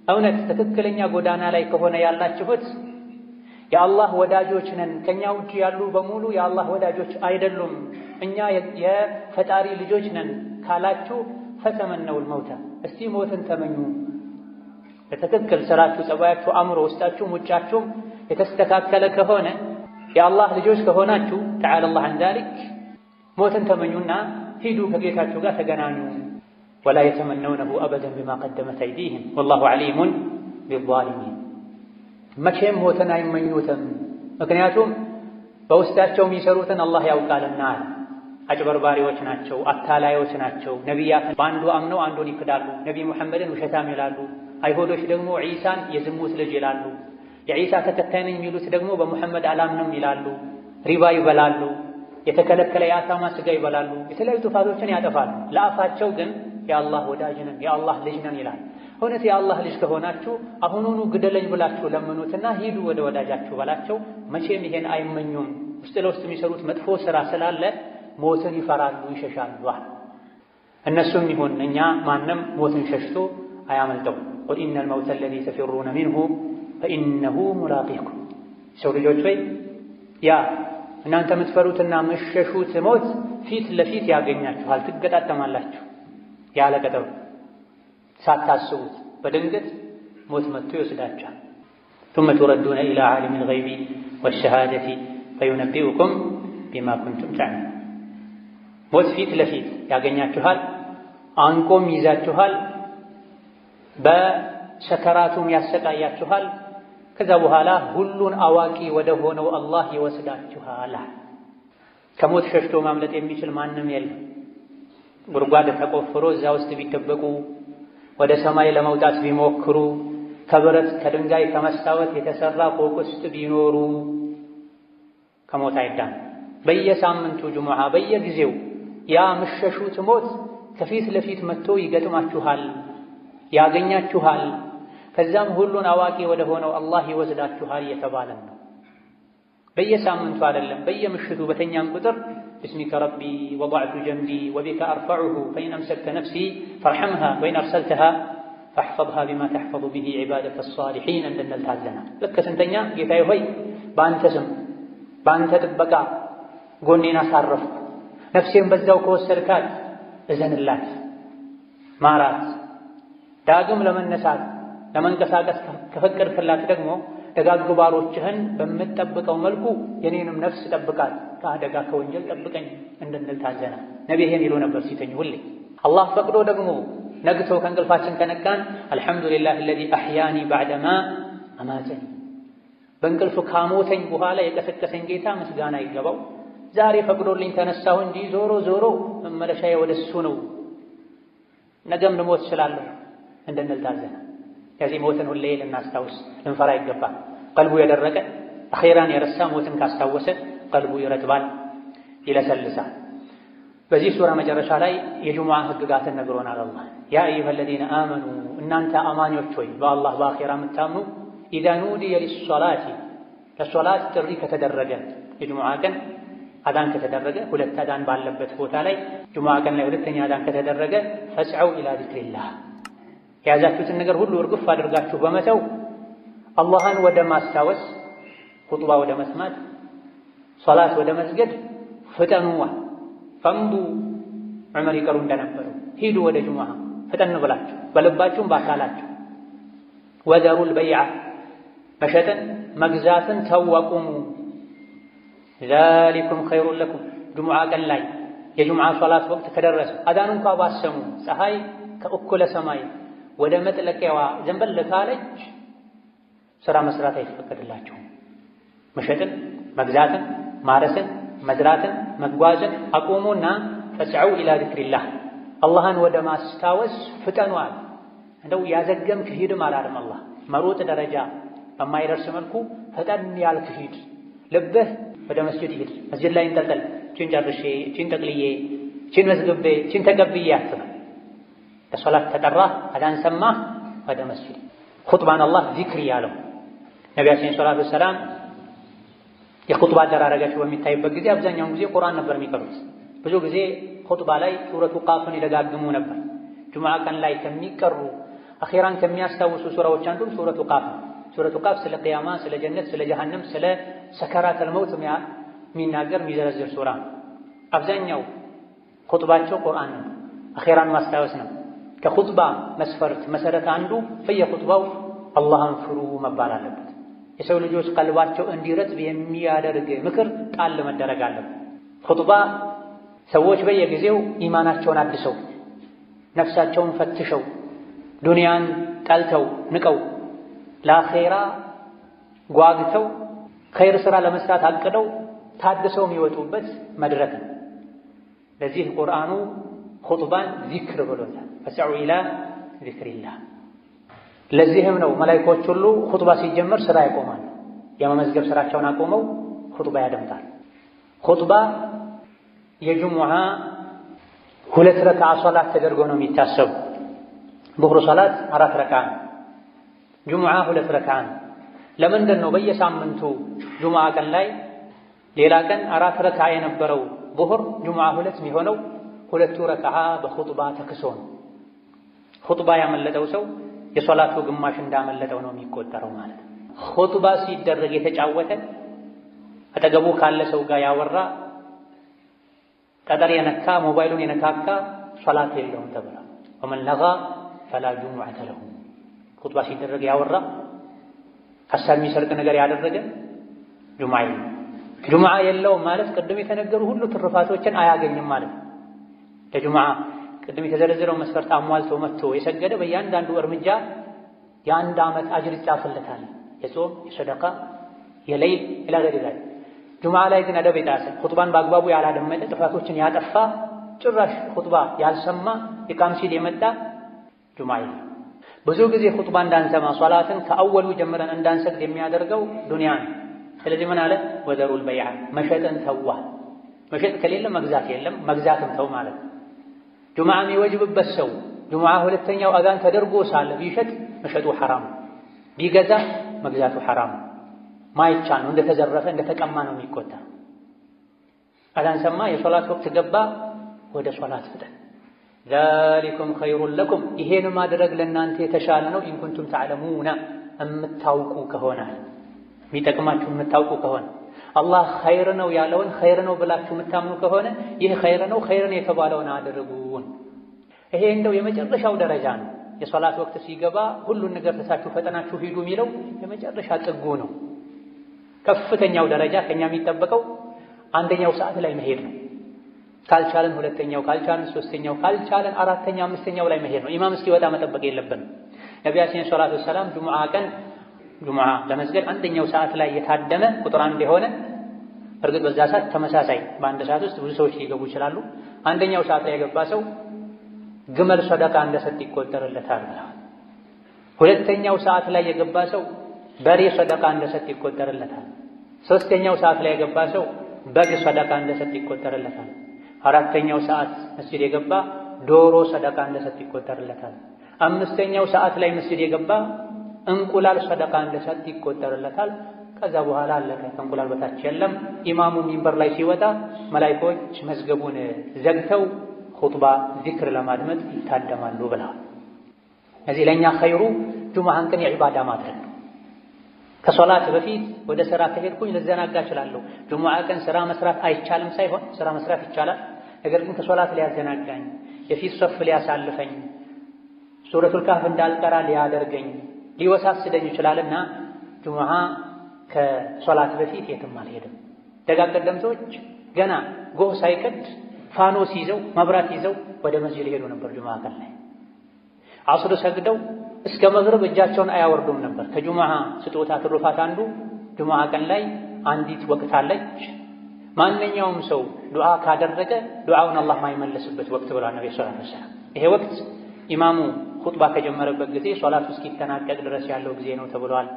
እውነት ትክክለኛ ጎዳና ላይ ከሆነ ያላችሁት የአላህ ወዳጆች ነን፣ ከኛ ውጭ ያሉ በሙሉ የአላህ ወዳጆች አይደሉም፣ እኛ የፈጣሪ ልጆች ነን ካላችሁ ፈተመነውል መውታ፣ እስቲ ሞትን ተመኙ። በትክክል ስራችሁ፣ ጸባያችሁ፣ አእምሮ፣ ውስጣችሁም ውጫችሁም የተስተካከለ ከሆነ የአላህ ልጆች ከሆናችሁ ተዓላ አላህ ዐን ዛሊክ ሞትን ተመኙና ሂዱ ከጌታችሁ ጋር ተገናኙ። ወላ የተመነውነሁ አበደን ቢማ ቀደመት አይዲህም ወላሁ ዐሊሙን ቢዛሊሚን። መቼም ሞትን አይመኙትም፣ ምክንያቱም በውስጣቸው የሚሰሩትን አላህ ያውቃልና። አጭበርባሪዎች ናቸው፣ አታላዮች ናቸው። ነቢያትን በአንዱ አምነው አንዱን ይክዳሉ። ነቢ ሙሐመድን ውሸታም ይላሉ። አይሁዶች ደግሞ ዒሳን የዝሙት ልጅ ይላሉ። የዒሳ ተከታይ ነኝ የሚሉት ደግሞ በሙሐመድ አላምንም ይላሉ። ሪባ ይበላሉ። የተከለከለ የአሳማ ስጋ ይበላሉ። የተለያዩ ጥፋቶችን ያጠፋሉ። ለአፋቸው ግን የአላህ ወዳጅ ነን የአላህ ልጅ ነን ይላል። እውነት የአላህ ልጅ ከሆናችሁ አሁኑኑ ግደለኝ ብላችሁ ለምኑትና ሂዱ ወደ ወዳጃችሁ በላቸው። መቼም ይሄን አይመኙም። ውስጥ ለውስጥ የሚሰሩት መጥፎ ስራ ስላለ ሞትን ይፈራሉ፣ ይሸሻሉ። እነሱም ይሁን እኛ ማንም ሞትን ሸሽቶ አያመልጠው። ቁል ኢነል መውተ አለዚ ተፊሩነ ሚንሁ ፈኢነሁ ሙላቂኩም። ሰው ልጆች ወይ ያ እናንተ የምትፈሩትና የምትሸሹት ሞት ፊት ለፊት ያገኛችኋል፣ ትገጣጠማላችሁ። ያለ ቀጠሮ ሳታስቡት በድንገት ሞት መጥቶ ይወስዳችኋል። ثم تردون إلى عالم الغيب والشهادة فينبئكم بما كنتم تعملون። ሞት ፊት ለፊት ያገኛችኋል፣ አንቆም ይዛችኋል፣ በሰከራቱም ያሰቃያችኋል። ከዛ በኋላ ሁሉን አዋቂ ወደ ሆነው አላህ ይወስዳችኋል። ከሞት ሸሽቶ ማምለጥ የሚችል ማንም የለም። ጉድጓድ ተቆፍሮ እዛ ውስጥ ቢደበቁ፣ ወደ ሰማይ ለመውጣት ቢሞክሩ፣ ከብረት ከድንጋይ ከመስታወት የተሰራ ፎቅ ውስጥ ቢኖሩ ከሞት አይዳን። በየሳምንቱ ጁሙዓ በየጊዜው ያ ምሸሹት ሞት ከፊት ለፊት መጥቶ ይገጥማችኋል፣ ያገኛችኋል። ከዛም ሁሉን አዋቂ ወደ ሆነው አላህ ይወስዳችኋል እየተባለ ነው። በየሳምንቱ አይደለም፣ በየምሽቱ በተኛም ቁጥር باسمك ربي وضعت جنبي وبك أرفعه فإن أمسكت نفسي فارحمها وإن أرسلتها فاحفظها بما تحفظ به عبادك الصالحين عند التازنا لك سنتنيا ጌታዬ ሆይ በአንተ ስም በአንተ ጥበቃ ጎኔን አሳረፍኩ ነፍሴን በዛው ከወሰድካት እዘንላት ማራት ዳግም ለመነሳት ለመንቀሳቀስ ከፈቀድክላት ደግሞ ደጋግ ባሮችህን በምትጠብቀው መልኩ የኔንም ነፍስ ጠብቃት ከአደጋ ከወንጀል ጠብቀኝ እንድንል ታዘና ነብይ ይሄን ይሉ ነበር ሲተኙ ሁሌ አላህ ፈቅዶ ደግሞ ነግቶ ከእንቅልፋችን ከነቃን አልሐምዱሊላህ الذي احياني بعدما اماتني በእንቅልፍ ካሞተኝ በኋላ የቀሰቀሰኝ ጌታ ምስጋና ይገባው ዛሬ ፈቅዶልኝ ተነሳሁ እንጂ ዞሮ ዞሮ መመለሻዬ ወደሱ ነው ነገም ልሞት እችላለሁ እንድንል ታዘና ከዚህ ሞትን ሁሌ ልናስታውስ ልንፈራ ይገባል ቀልቡ የደረቀ አኺራን የረሳ ሞትን ካስታወሰ ቀልቡ ይረጥባል ይለሰልሳል በዚህ ሱራ መጨረሻ ላይ የጁሙዓ ህግጋትን ነግሮናል አላህ ያ አዩሃ الذين آمنوا እናንተ አማኞች ሆይ በአላህ በአኺራ የምታምኑ إذا نودي للصلاة ለሶላት ጥሪ ከተደረገ የጁሙዓ ቀን አዳን ከተደረገ ሁለት አዳን ባለበት ቦታ ላይ ጁሙዓ ቀን ላይ ሁለተኛ አዳን ከተደረገ فاسعوا إلى ذكر الله የያዛችሁትን ነገር ሁሉ እርግፍ አድርጋችሁ በመተው አላህን ወደ ማስታወስ ኹጥባ ወደ መስማት ሶላት ወደ መስገድ ፍጠኑዋ ፈምዱ ዑመር ይቀሩ እንደነበሩ ሂዱ ወደ ጁሙዓ ፍጠን ብላችሁ በልባችሁም በአካላችሁ ወዘሩል በይዓ መሸጥን መግዛትን ተወቁሙ ዛሊኩም ኸይሩን ለኩም ጁሙዓ ቀን ላይ የጁሙዓ ሶላት ወቅት ከደረሰ አዳን እንኳ ባሰሙ ፀሐይ ከእኩለ ሰማይ ወደ መጥለቂያዋ ዘንበል ካለች ስራ መስራት አይፈቀድላችሁም መሸጥን መግዛትን ማረስን መዝራትን መጓዝን አቁሙና ፈስዑ ኢላ ዚክሪላህ አላህን ወደ ማስታወስ ፍጠኗል እንደው ያዘገምክ ሂድም አላለም አላህ መሮጥ ደረጃ በማይደርስ መልኩ ፈጠን ያልክ ሂድ ልብህ ወደ መስጂድ ሂድ መስጂድ ላይ እንጠልጠል ቺን ጨርሼ ቺን ጠቅልዬ ቺን መስግቤ ቺን ተቀብዬ አትበል ለሶላት ተጠራ አዳን ሰማ ወደ መስጂድ ኹጥባን አላህ ዚክር ያለው ነቢያችን ሰለላሁ ዐለይሂ ወሰለም የኹጥባ አደራረጋቸው በሚታይበት ጊዜ አብዛኛውን ጊዜ ቁርአን ነበር የሚቀሩት ብዙ ጊዜ ኹጥባ ላይ ሱረቱ ቃፍን ይደጋግሙ ነበር ጁሙዓ ቀን ላይ ከሚቀሩ አኺራን ከሚያስታውሱ ሱራዎች አንዱ ሱረቱ ቃፍ ሱረቱ ቃፍ ስለ ቂያማ ስለ ጀነት ስለ ጀሃነም ስለ ሰከራተል መውት የሚናገር የሚዘረዝር ሱራ አብዛኛው ኹጥባቸው ቁርአን ነው አኺራን ማስታወስ ነው ከኹጥባ መስፈርት መሰረት አንዱ በየኹጥባው አላህን ፍሩ መባል አለበት የሰው ልጆች ቀልባቸው እንዲረጥብ የሚያደርግ ምክር ጣል መደረግ አለበት ኹጥባ ሰዎች በየጊዜው ኢማናቸውን አድሰው ነፍሳቸውን ፈትሸው ዱንያን ጠልተው ንቀው ለአኺራ ጓግተው ኸይር ስራ ለመስራት አቅደው ታድሰው የሚወጡበት መድረክ ነው ለዚህ ቁርአኑ ኹጥባን ዚክር ብሎታል ፈስዑ ኢላ ዚክሪላህ ለዚህም ነው መላእክቶች ሁሉ ኹጥባ ሲጀመር ስራ ያቆማሉ የመመዝገብ ስራቸውን አቆመው ኹጥባ ያደምጣል ኹጥባ የጁሙዓ ሁለት ረክዓ ሶላት ተደርጎ ነው የሚታሰቡ ዙህር ሶላት 4 ረክዓ ጁሙዓ 2 ረክዓ ለምንድን ነው በየሳምንቱ ጁሙዓ ቀን ላይ ሌላ ቀን 4 ረክዓ የነበረው ዙህር ጁሙዓ 2 የሚሆነው ሁለቱ ረክዓ በኹጥባ ተክሶ ነው ኹጥባ ያመለጠው ሰው የሶላቱ ግማሽ እንዳመለጠው ነው የሚቆጠረው ማለት ነው ኹጥባ ሲደረግ የተጫወተ አጠገቡ ካለ ሰው ጋር ያወራ ቀጠር የነካ ሞባይሉን የነካካ ሶላት የለውም ተብሏል ወመን ለጋ ፈላ ጁሙዓተ ለሁ ኹጥባ ሲደረግ ያወራ ሐሳብ የሚሰርቅ ነገር ያደረገ ጁሙዓ የለውም ማለት ቅድም የተነገሩ ሁሉ ትርፋቶችን አያገኝም ማለት ነው ለጁሙዓ ቅድም የተዘረዘረው መስፈርት አሟልቶ መጥቶ የሰገደ በእያንዳንዱ እርምጃ የአንድ ዓመት አጅር ይጻፍለታል የጾም የሰደቃ የሌይል ኢላ ገይሪ ጁሙዓ ላይ ግን አደብ የጣሰ ኹጥባን በአግባቡ ያላደመጠ ጥፋቶችን ያጠፋ ጭራሽ ኹጥባ ያልሰማ ኢቃም ሲል የመጣ ጁሙዓ ብዙ ጊዜ ኹጥባ እንዳንሰማ ሶላትን ከአወሉ ጀምረን እንዳንሰግድ የሚያደርገው ዱንያ ነው ስለዚህ ምን አለ ወዘሩል በይዓ መሸጥን ተዋ መሸጥ ከሌለ መግዛት የለም መግዛትም ተው ማለት ነው ጁሙዓ የሚወጅብበት ሰው ጁሙዓ ሁለተኛው አዛን ተደርጎ ሳለ ቢሸጥ መሸጡ ሐራም ቢገዛ መግዛቱ ሐራም ማይቻል ነው እንደተዘረፈ እንደተቀማ ነው የሚቆጠር አዛን ሰማ የሶላት ወቅት ገባ ወደ ሶላት ፍጠን። ዛሊኩም ኸይሩን ለኩም ይሄን ማድረግ ለእናንተ የተሻለ ነው። ኢን ኩንቱም ተዕለሙና እምታውቁ ከሆነ የሚጠቅማችሁ የምታውቁ ከሆነ አላህ ኸይር ነው ያለውን ኸይር ነው ብላችሁ የምታምኑ ከሆነ ይህ ኸይር ነው፣ ኸይርን የተባለውን አድርጉን። ይሄ እንደው የመጨረሻው ደረጃ ነው። የሶላት ወቅት ሲገባ ሁሉን ነገር ትታችሁ ፈጠናችሁ ሂዱ የሚለው የመጨረሻ ጥጉ ነው። ከፍተኛው ደረጃ ከኛ የሚጠበቀው አንደኛው ሰዓት ላይ መሄድ ነው። ካልቻለን ሁለተኛው፣ ካልቻለን ሶስተኛው፣ ካልቻለን አራተኛ አምስተኛው ላይ መሄድ ነው። ኢማም እስኪወጣ መጠበቅ የለብንም። ነቢያችን ሰለላሁ ዐለይሂ ወሰለም ጁሙዓ ቀን ጁሙዓ ለመስገድ አንደኛው ሰዓት ላይ የታደመ ቁጥር አንድ የሆነ እርግጥ በዛ ሰዓት ተመሳሳይ በአንድ ሰዓት ውስጥ ብዙ ሰዎች ሊገቡ ይችላሉ። አንደኛው ሰዓት ላይ የገባ ሰው ግመል ሰደቃ እንደሰጥ ይቆጠርለታል ብለዋል። ሁለተኛው ሰዓት ላይ የገባ ሰው በሬ ሰደቃ እንደሰጥ ይቆጠርለታል። ሶስተኛው ሰዓት ላይ የገባ ሰው በግ ሰደቃ እንደሰጥ ይቆጠርለታል። አራተኛው ሰዓት መስጂድ የገባ ዶሮ ሰደቃ እንደሰጥ ይቆጠርለታል። አምስተኛው ሰዓት ላይ መስጂድ የገባ እንቁላል ሰደቃ እንደሰጥ ይቆጠርለታል። ከዛ በኋላ አለቀ። ከእንቁላል በታች የለም። ኢማሙ ሚንበር ላይ ሲወጣ መላኢኮች መዝገቡን ዘግተው ኹጥባ ዚክር ለማድመጥ ይታደማሉ ብለዋል። እዚህ ለኛ ኸይሩ ጁሙዓን ቀን የዒባዳ ማድረግ ነው። ከሶላት በፊት ወደ ስራ ከሄድኩኝ ልዘናጋ እችላለሁ። ጁሙዓ ቀን ስራ መስራት አይቻልም ሳይሆን ስራ መስራት ይቻላል። ነገር ግን ከሶላት ሊያዘናጋኝ፣ የፊት ሶፍ ሊያሳልፈኝ፣ ሱረቱል ካህፍ እንዳልቀራ ሊያደርገኝ፣ ሊወሳስደኝ ይችላልና ጁሙዓ ከሶላት በፊት የትም አልሄድም። ደጋግ ቀደምቶች ገና ጎህ ሳይቀድ ፋኖስ ይዘው መብራት ይዘው ወደ መስጂድ ሄዱ ነበር። ጁሙዓ ቀን ላይ ዐስር ሰግደው እስከ መግሪብ እጃቸውን አያወርዱም ነበር። ከጁሙዓ ስጦታ ትሩፋት አንዱ ጁሙዓ ቀን ላይ አንዲት ወቅት አለች። ማንኛውም ሰው ዱዓ ካደረገ ዱዓውን አላህ ማይመለስበት ወቅት ብሏል ነብዩ ሰለላሁ ዐለይሂ ወሰለም። ይሄ ወቅት ኢማሙ ኹጥባ ከጀመረበት ጊዜ ሶላቱ እስኪጠናቀቅ ድረስ ያለው ጊዜ ነው ተብሏል።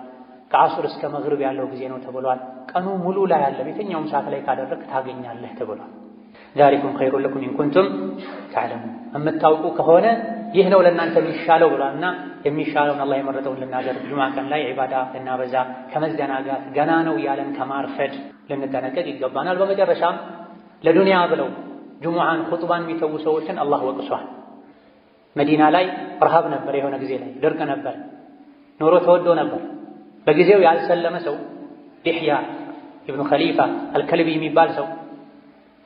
ከዐስር እስከ መግሪብ ያለው ጊዜ ነው ተብሏል። ቀኑ ሙሉ ላይ ያለ የትኛውም ሰዓት ላይ ካደረግ ታገኛለህ ተብሏል። ዛሊኩም ኸይሩን ለኩም ኢን ኩንቱም ተዕለሙን የምታውቁ ከሆነ ይህ ነው ለእናንተ የሚሻለው ብሏልና የሚሻለውን አላህ የመረጠውን ልናደርግ ጁሙዓ ቀን ላይ ዒባዳ ልናበዛ ከመዘናጋት ገና ነው ያለን ከማርፈድ ልንጠነቀቅ ይገባናል። በመጨረሻም ለዱንያ ብለው ጁሙዓን ኹጥባን የሚተዉ ሰዎችን አላህ ወቅሷል። መዲና ላይ ረሃብ ነበር፣ የሆነ ጊዜ ላይ ድርቅ ነበር፣ ኑሮ ተወዶ ነበር። በጊዜው ያልሰለመ ሰው ዲሕያ ኢብኑ ኸሊፋ አልከልቢ የሚባል ሰው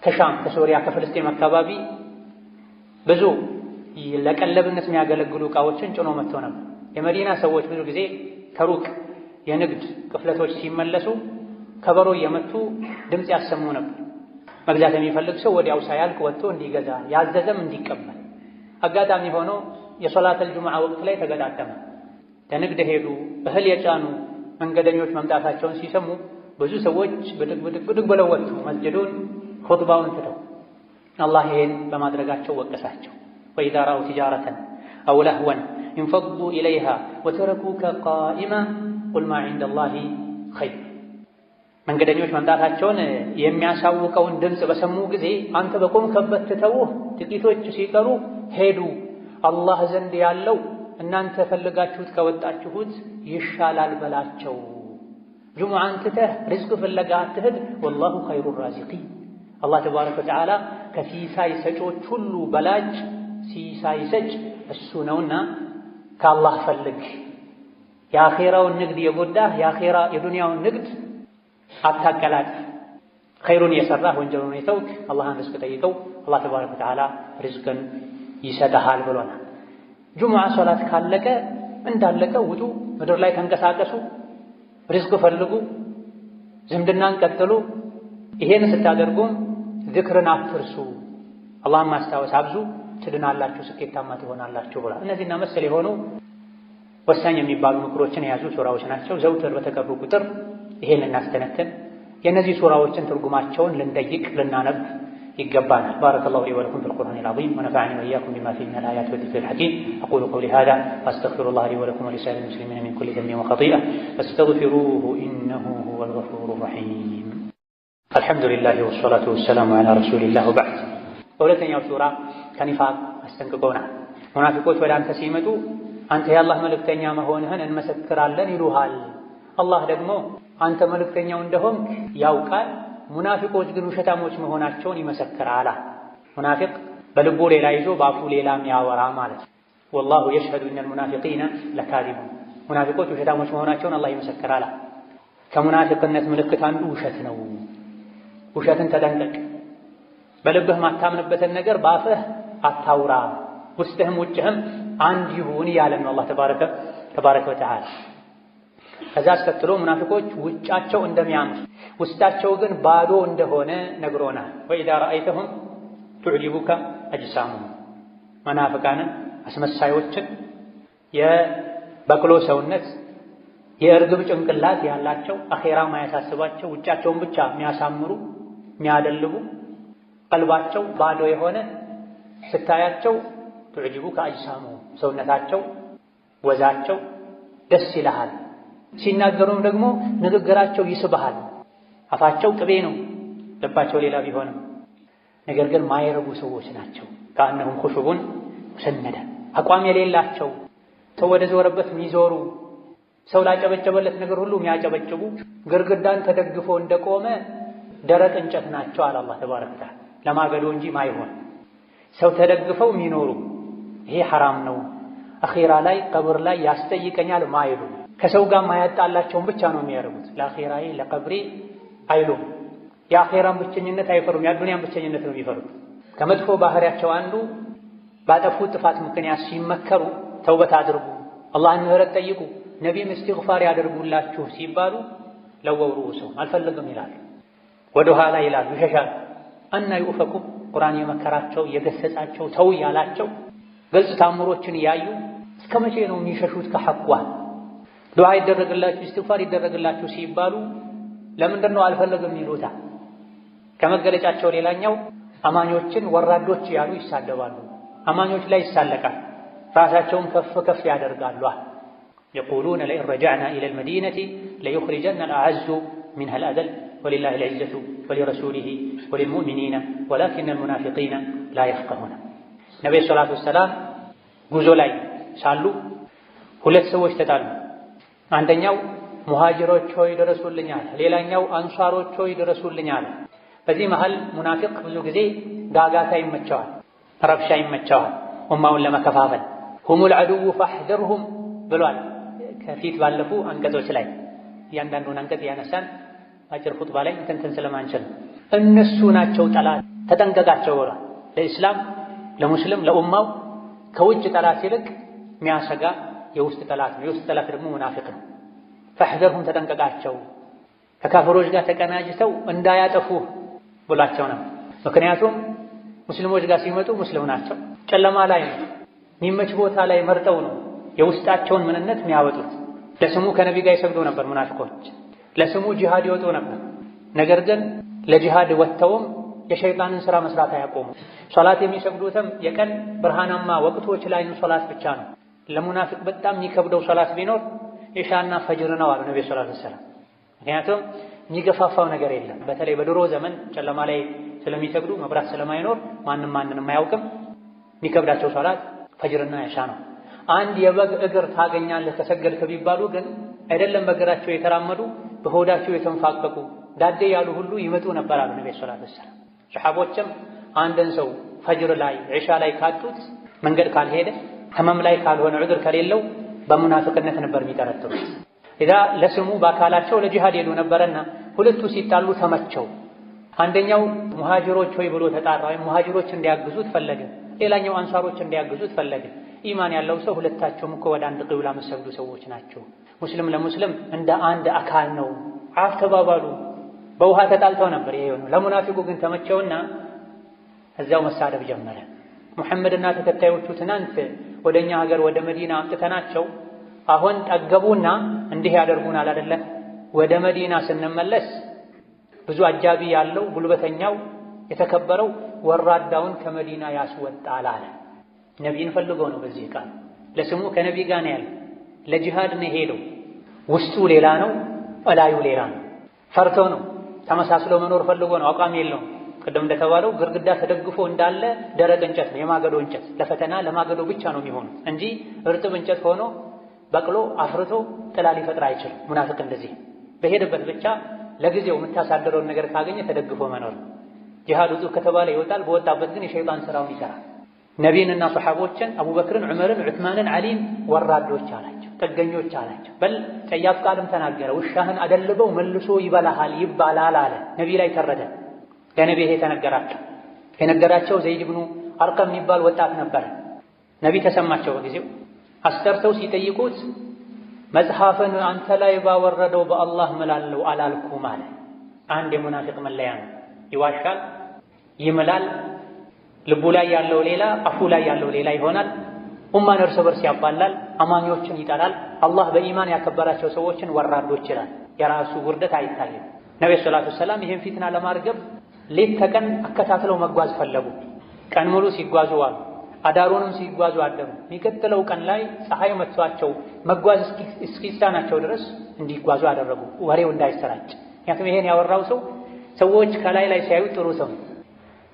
ከሻም ከሶሪያ ከፍልስጤም አካባቢ ብዙ ለቀለብነት የሚያገለግሉ ዕቃዎችን ጭኖ መጥቶ ነበር። የመዲና ሰዎች ብዙ ጊዜ ከሩቅ የንግድ ቅፍለቶች ሲመለሱ ከበሮ እየመቱ ድምፅ ያሰሙ ነበር። መግዛት የሚፈልግ ሰው ወዲያው ሳያልቅ ወጥቶ እንዲገዛ ያዘዘም እንዲቀበል። አጋጣሚ ሆኖ የሶላተል ጁሙዓ ወቅት ላይ ተገጣጠመ። ለንግድ ሄዱ። እህል የጫኑ መንገደኞች መምጣታቸውን ሲሰሙ ብዙ ሰዎች ብድግ ብለው ወጡ መስጅዱን ኹጥባውን ትተው። አላህ ይሄን በማድረጋቸው ወቀሳቸው። ወኢዛ ረአው ቲጃረተን አው ለህወን እንፈዱ ኢለይሃ ወተረኩከ ቃኢማ ቁል ማ ዒንደላሂ ኸይር። መንገደኞች መምጣታቸውን የሚያሳውቀውን ድምፅ በሰሙ ጊዜ አንተ በቆምክበት ትተውህ ጥቂቶች ሲቀሩ ሄዱ። አላህ ዘንድ ያለው እናንተ ፈልጋችሁት ከወጣችሁት ይሻላል በላቸው። ጁሙዓን ትተህ ሪዝቅ ፍለጋ አትሂድ። ወላሁ ኸይሩ ራዚቂን። አላህ ተባረከ ወተዓላ ከሲሳይ ሰጮች ሁሉ በላጭ ሲሳይ ሰጭ እሱ ነውና ከአላህ ፈልግ። የአኼራውን ንግድ የጎዳህ የዱንያውን ንግድ አታቀላጥ። ኸይሩን የሰራህ ወንጀሉን የተውክ አላህን ሪዝቅ ጠይቀው፣ አላህ ተባረከ ወተዓላ ሪዝቅን ይሰጥሃል ብሎናል። ጁሙዓ ሶላት ካለቀ እንዳለቀ ውጡ፣ ምድር ላይ ተንቀሳቀሱ፣ ሪዝቅ ፈልጉ፣ ዝምድናን ቀጥሉ። ይሄን ስታደርጉም ዝክርን አትርሱ፣ አላህን ማስታወስ አብዙ፣ ትድናላችሁ፣ ስኬታማ ትሆናላችሁ ብሏል። እነዚህና መሰል የሆኑ ወሳኝ የሚባሉ ምክሮችን የያዙ ሱራዎች ናቸው። ዘውትር በተቀሩ ቁጥር ይሄን እናስተነትን፣ የእነዚህ ሱራዎችን ትርጉማቸውን ልንጠይቅ ልናነብ ይገባናል። ባረከላሁ ሊ ወለኩም ፊል ቁርአኒል ዐዚም ወነፈዐኒ ወኢያኩም ቢማ ፊሂ ሚነል አያቲ ወዚክሪል ሐኪም አቁሉ ቀውሊ ሃዛ ወአስተግፊሩላህ ሊ ወለኩም ወሊሳኢሪል ሙስሊሚና ሚን ኩሊ ዘንቢን ወኸጢአ ፈስተግፊሩሁ ኢነሁ ሁወል ገፉሩር ረሒም። አልሐምዱሊላህ ወሰላቱ ወሰላሙ ዐላ ረሱሊላህ ወበዕድ። በሁለተኛው ሱራ ከኒፋቅ አስጠንቅቆናል። ሙናፊቆች ወደ አንተ ሲመጡ አንተ የአላህ መልእክተኛ መሆንህን እንመሰክራለን ይሉሃል። አላህ ደግሞ አንተ መልእክተኛው እንደሆንክ ያውቃል፣ ሙናፊቆች ግን ውሸታሞች መሆናቸውን ይመሰክራል። ሙናፊቅ በልቡ ሌላ ይዞ በአፉ ሌላ የሚያወራ ማለት ነው። ወላሁ የሽሀዱ ኢነል ሙናፊቂነ ለካዚቡን። ሙናፊቆች ውሸታሞች መሆናቸውን አላህ ይመሰክራል። ከሙናፊቅነት ምልክት አንዱ ውሸት ነው። ውሸትን ተጠንቀቅ። በልብህ ማታምንበትን ነገር በአፍህ አታውራ። ውስጥህም ውጭህም አንድ ይሁን እያለን ነው አላህ ተባረከ ወተዓላ። ከዛ አስከትሎ ሙናፊቆች ውጫቸው እንደሚያምር ውስጣቸው ግን ባዶ እንደሆነ ነግሮናል። ወኢዛ ረአይተሁም ቱዕጂቡከ አጅሳሙሁም። መናፍቃንን አስመሳዮችን የበቅሎ ሰውነት የእርግብ ጭንቅላት ያላቸው አኼራ ማያሳስባቸው ውጫቸውን ብቻ የሚያሳምሩ የሚያደልቡ ቀልባቸው ባዶ የሆነ ስታያቸው ቱዕጂቡከ አጅሳሙሁም ሰውነታቸው ወዛቸው ደስ ይልሃል። ሲናገሩም ደግሞ ንግግራቸው ይስብሃል። አፋቸው ቅቤ ነው፣ ልባቸው ሌላ ቢሆንም ነገር ግን ማይረቡ ሰዎች ናቸው። ከአነሁም ኹሹቡን ሙሰነደ አቋም የሌላቸው ሰው ወደ ዞረበት የሚዞሩ ሰው ላጨበጨበለት ነገር ሁሉ የሚያጨበጭቡ ግርግዳን ተደግፎ እንደቆመ ደረቅ እንጨት ናቸው አለ አላህ ተባረከ ወተዓላ። ለማገዶ እንጂ ማይሆን ሰው ተደግፈው የሚኖሩ ይሄ ሐራም ነው፣ አኺራ ላይ ቀብር ላይ ያስጠይቀኛል ማይሉ ከሰው ጋር ማያጣላቸውን ብቻ ነው የሚያደርጉት። ለአኺራዬ ለቀብሬ አይሉም። የአኺራን ብቸኝነት አይፈሩም፣ የአዱንያን ብቸኝነት ነው የሚፈሩት። ከመጥፎ ባህሪያቸው አንዱ ባጠፉት ጥፋት ምክንያት ሲመከሩ ተውበት አድርጉ፣ አላህን ምህረት ጠይቁ፣ ነቢይም እስትግፋር ያደርጉላችሁ ሲባሉ ለወው ሩኡሰሁም አልፈልግም ይላሉ፣ ወደ ኋላ ይላሉ፣ ይሸሻሉ። አና ዩፈኩም ቁርአን የመከራቸው የገሰጻቸው ተው ያላቸው ግልጽ ታምሮችን እያዩ እስከ መቼ ነው የሚሸሹት ከሐቋ? ዱዓ ይደረግላችሁ እስትግፋር ይደረግላችሁ ሲባሉ ለምንድን ነው አልፈልግም ይሉታ? ከመገለጫቸው ሌላኛው አማኞችን ወራዶች ያሉ ይሳደባሉ፣ አማኞች ላይ ይሳለቃል፣ ራሳቸውን ከፍ ከፍ ያደርጋሉ። የቁሉነ ለኢን ረጀዕና ኢለል መዲነቲ ለዩኽሪጀና አልአዐዙ ሚንሀል አዘል ወሊላሂ አልዒዘቱ ወሊረሱሊሂ ወሊልሙእሚኒነ ወላኪነል ሙናፊቂነ ላ የፍቀሁነ። ነቢዩ ሰላቱ ወሰላም ጉዞ ላይ ሳሉ ሁለት ሰዎች ተጣሉ። አንደኛው ሙሃጅሮች ሆይ ድረሱልኝ አለ፣ ሌላኛው አንሷሮች ሆይ ድረሱልኝ አለ። በዚህ መሃል ሙናፊቅ ብዙ ጊዜ ጋጋታ ይመቸዋል፣ ረብሻ ይመቸዋል፣ ኡማውን ለመከፋፈል። ሁሙል ዐዱው ፈሕደርሁም ብሏል ከፊት ባለፉ አንቀጾች ላይ። እያንዳንዱን አንቀጽ ያነሳን አጭር ኹጥባ ላይ እንትን ስለማንችል እነሱ ናቸው ጠላት ተጠንቀቃቸው ብሏል። ለኢስላም ለሙስሊም ለኡማው ከውጭ ጠላት ይልቅ የሚያሰጋ የውስጥ ጠላት ነው። የውስጥ ጠላት ደግሞ ሙናፊቅ ነው። ፈሕዘርሁም ተጠንቀቃቸው፣ ከካፍሮች ጋር ተቀናጅተው እንዳያጠፉህ ብሏቸው ነው። ምክንያቱም ሙስሊሞች ጋር ሲመጡ ሙስሊም ናቸው፣ ጨለማ ላይ ነው፣ የሚመች ቦታ ላይ መርጠው ነው የውስጣቸውን ምንነት የሚያወጡት። ለስሙ ከነቢ ጋር ይሰግዱ ነበር ሙናፊቆች፣ ለስሙ ጂሃድ ይወጡ ነበር። ነገር ግን ለጂሃድ ወጥተውም የሸይጣንን ሥራ መስራት አያቆሙ። ሶላት የሚሰግዱትም የቀን ብርሃናማ ወቅቶች ላይ ሶላት ብቻ ነው። ለሙናፊቅ በጣም የሚከብደው ሶላት ቢኖር ኢሻና ፈጅር ነው አሉ ነብዩ ሰለላሁ ዐለይሂ ወሰለም። ምክንያቱም የሚገፋፋው ነገር የለም። በተለይ በድሮ ዘመን ጨለማ ላይ ስለሚሰግዱ መብራት ስለማይኖር ማንንም አያውቅም። የሚከብዳቸው ሶላት ፈጅርና ኢሻ ነው። አንድ የበግ እግር ታገኛለህ ከሰገድክ ቢባሉ ግን አይደለም በእግራቸው የተራመዱ በሆዳቸው የተንፋቀቁ ዳዴ ያሉ ሁሉ ይመጡ ነበር አሉ ነብዩ ሰለላሁ ዐለይሂ ወሰለም። ሰሐቦችም አንድን ሰው ፈጅር ላይ ኢሻ ላይ ካጡት መንገድ ካልሄደ ህመም ላይ ካልሆነ ዑድር ከሌለው በሙናፊቅነት ነበር የሚጠረጥሩት። ኢዛ ለስሙ በአካላቸው ለጂሃድ ሄዱ ነበርና ሁለቱ ሲጣሉ ተመቸው። አንደኛው ሙሃጅሮች ሆይ ብሎ ተጣራ፣ ወይም ሙሃጅሮች እንዲያግዙት ፈለገ። ሌላኛው አንሳሮች እንዲያግዙት ፈለገ። ኢማን ያለው ሰው ሁለታቸውም እኮ ወደ አንድ ቂብላ የሚሰግዱ ሰዎች ናቸው። ሙስሊም ለሙስሊም እንደ አንድ አካል ነው። አፍ ተባባሉ። በውሃ ተጣልተው ነበር። ይሄ ነው። ለሙናፊቁ ግን ተመቸውና እዚያው መሳደብ ጀመረ። ሙሐመድና ተከታዮቹ ትናንት ወደኛ ሀገር ወደ መዲና አምጥተናቸው አሁን ጠገቡና እንዲህ ያደርጉናል አይደለ? ወደ መዲና ስንመለስ ብዙ አጃቢ ያለው ጉልበተኛው የተከበረው ወራዳውን ከመዲና ያስወጣል አለ። ነቢይን ፈልጎ ነው። በዚህ ቃል ለስሙ ከነቢ ጋር ነው ያለው። ለጂሃድ ነው ሄደው። ውስጡ ሌላ ነው፣ እላዩ ሌላ ነው። ፈርቶ ነው። ተመሳስሎ መኖር ፈልጎ ነው። አቋም የለውም። ቅድም እንደተባለው ግርግዳ ተደግፎ እንዳለ ደረቅ እንጨት ነው፣ የማገዶ እንጨት። ለፈተና ለማገዶ ብቻ ነው የሚሆነው እንጂ እርጥብ እንጨት ሆኖ በቅሎ አፍርቶ ጥላ ሊፈጥር አይችልም። ሙናፊቅ እንደዚህ በሄደበት ብቻ ለጊዜው የምታሳደረውን ነገር ካገኘ ተደግፎ መኖር። ጂሃድ ውጡ ከተባለ ይወጣል፣ በወጣበት ግን የሸይጣን ስራውን ይሰራል። ነቢይንና ሰሐቦችን አቡበክርን፣ ዑመርን፣ ዑስማንን፣ አሊን ወራዶች አላቸው፣ ጥገኞች አላቸው። በል ጸያፍ ቃልም ተናገረ። ውሻህን አደልበው መልሶ ይበላሃል ይባላል አለ። ነቢ ላይ ተረደ። ለነቢ ይሄ ተነገራቸው። የነገራቸው ዘይድ ብኑ አርቀም የሚባል ወጣት ነበር። ነቢ ተሰማቸው። በጊዜው አስጠርተው ሲጠይቁት መጽሐፍን አንተ ላይ ባወረደው በአላህ እምላለሁ አላልኩም አለ። አንድ የሙናፊቅ መለያ ነው። ይዋሻል፣ ይምላል፣ ልቡ ላይ ያለው ሌላ፣ አፉ ላይ ያለው ሌላ ይሆናል። ኡማን እርስ በርስ ያባላል፣ አማኞችን ይጠላል። አላህ በኢማን ያከበራቸው ሰዎችን ወራዶች ይላል። የራሱ ውርደት አይታይም። ነብዩ ሰለላሁ ዐለይሂ ወሰለም ይህን ፊትና ለማርገብ ሌት ተቀን አከታትለው መጓዝ ፈለጉ። ቀን ሙሉ ሲጓዙ ዋሉ፣ አዳሩንም ሲጓዙ አደሩ። የሚቀጥለው ቀን ላይ ፀሐይ መጥቷቸው መጓዝ እስኪሳናቸው ድረስ እንዲጓዙ አደረጉ፣ ወሬው እንዳይሰራጭ። ምክንያቱም ይሄን ያወራው ሰው ሰዎች ከላይ ላይ ሲያዩ ጥሩ ሰው፣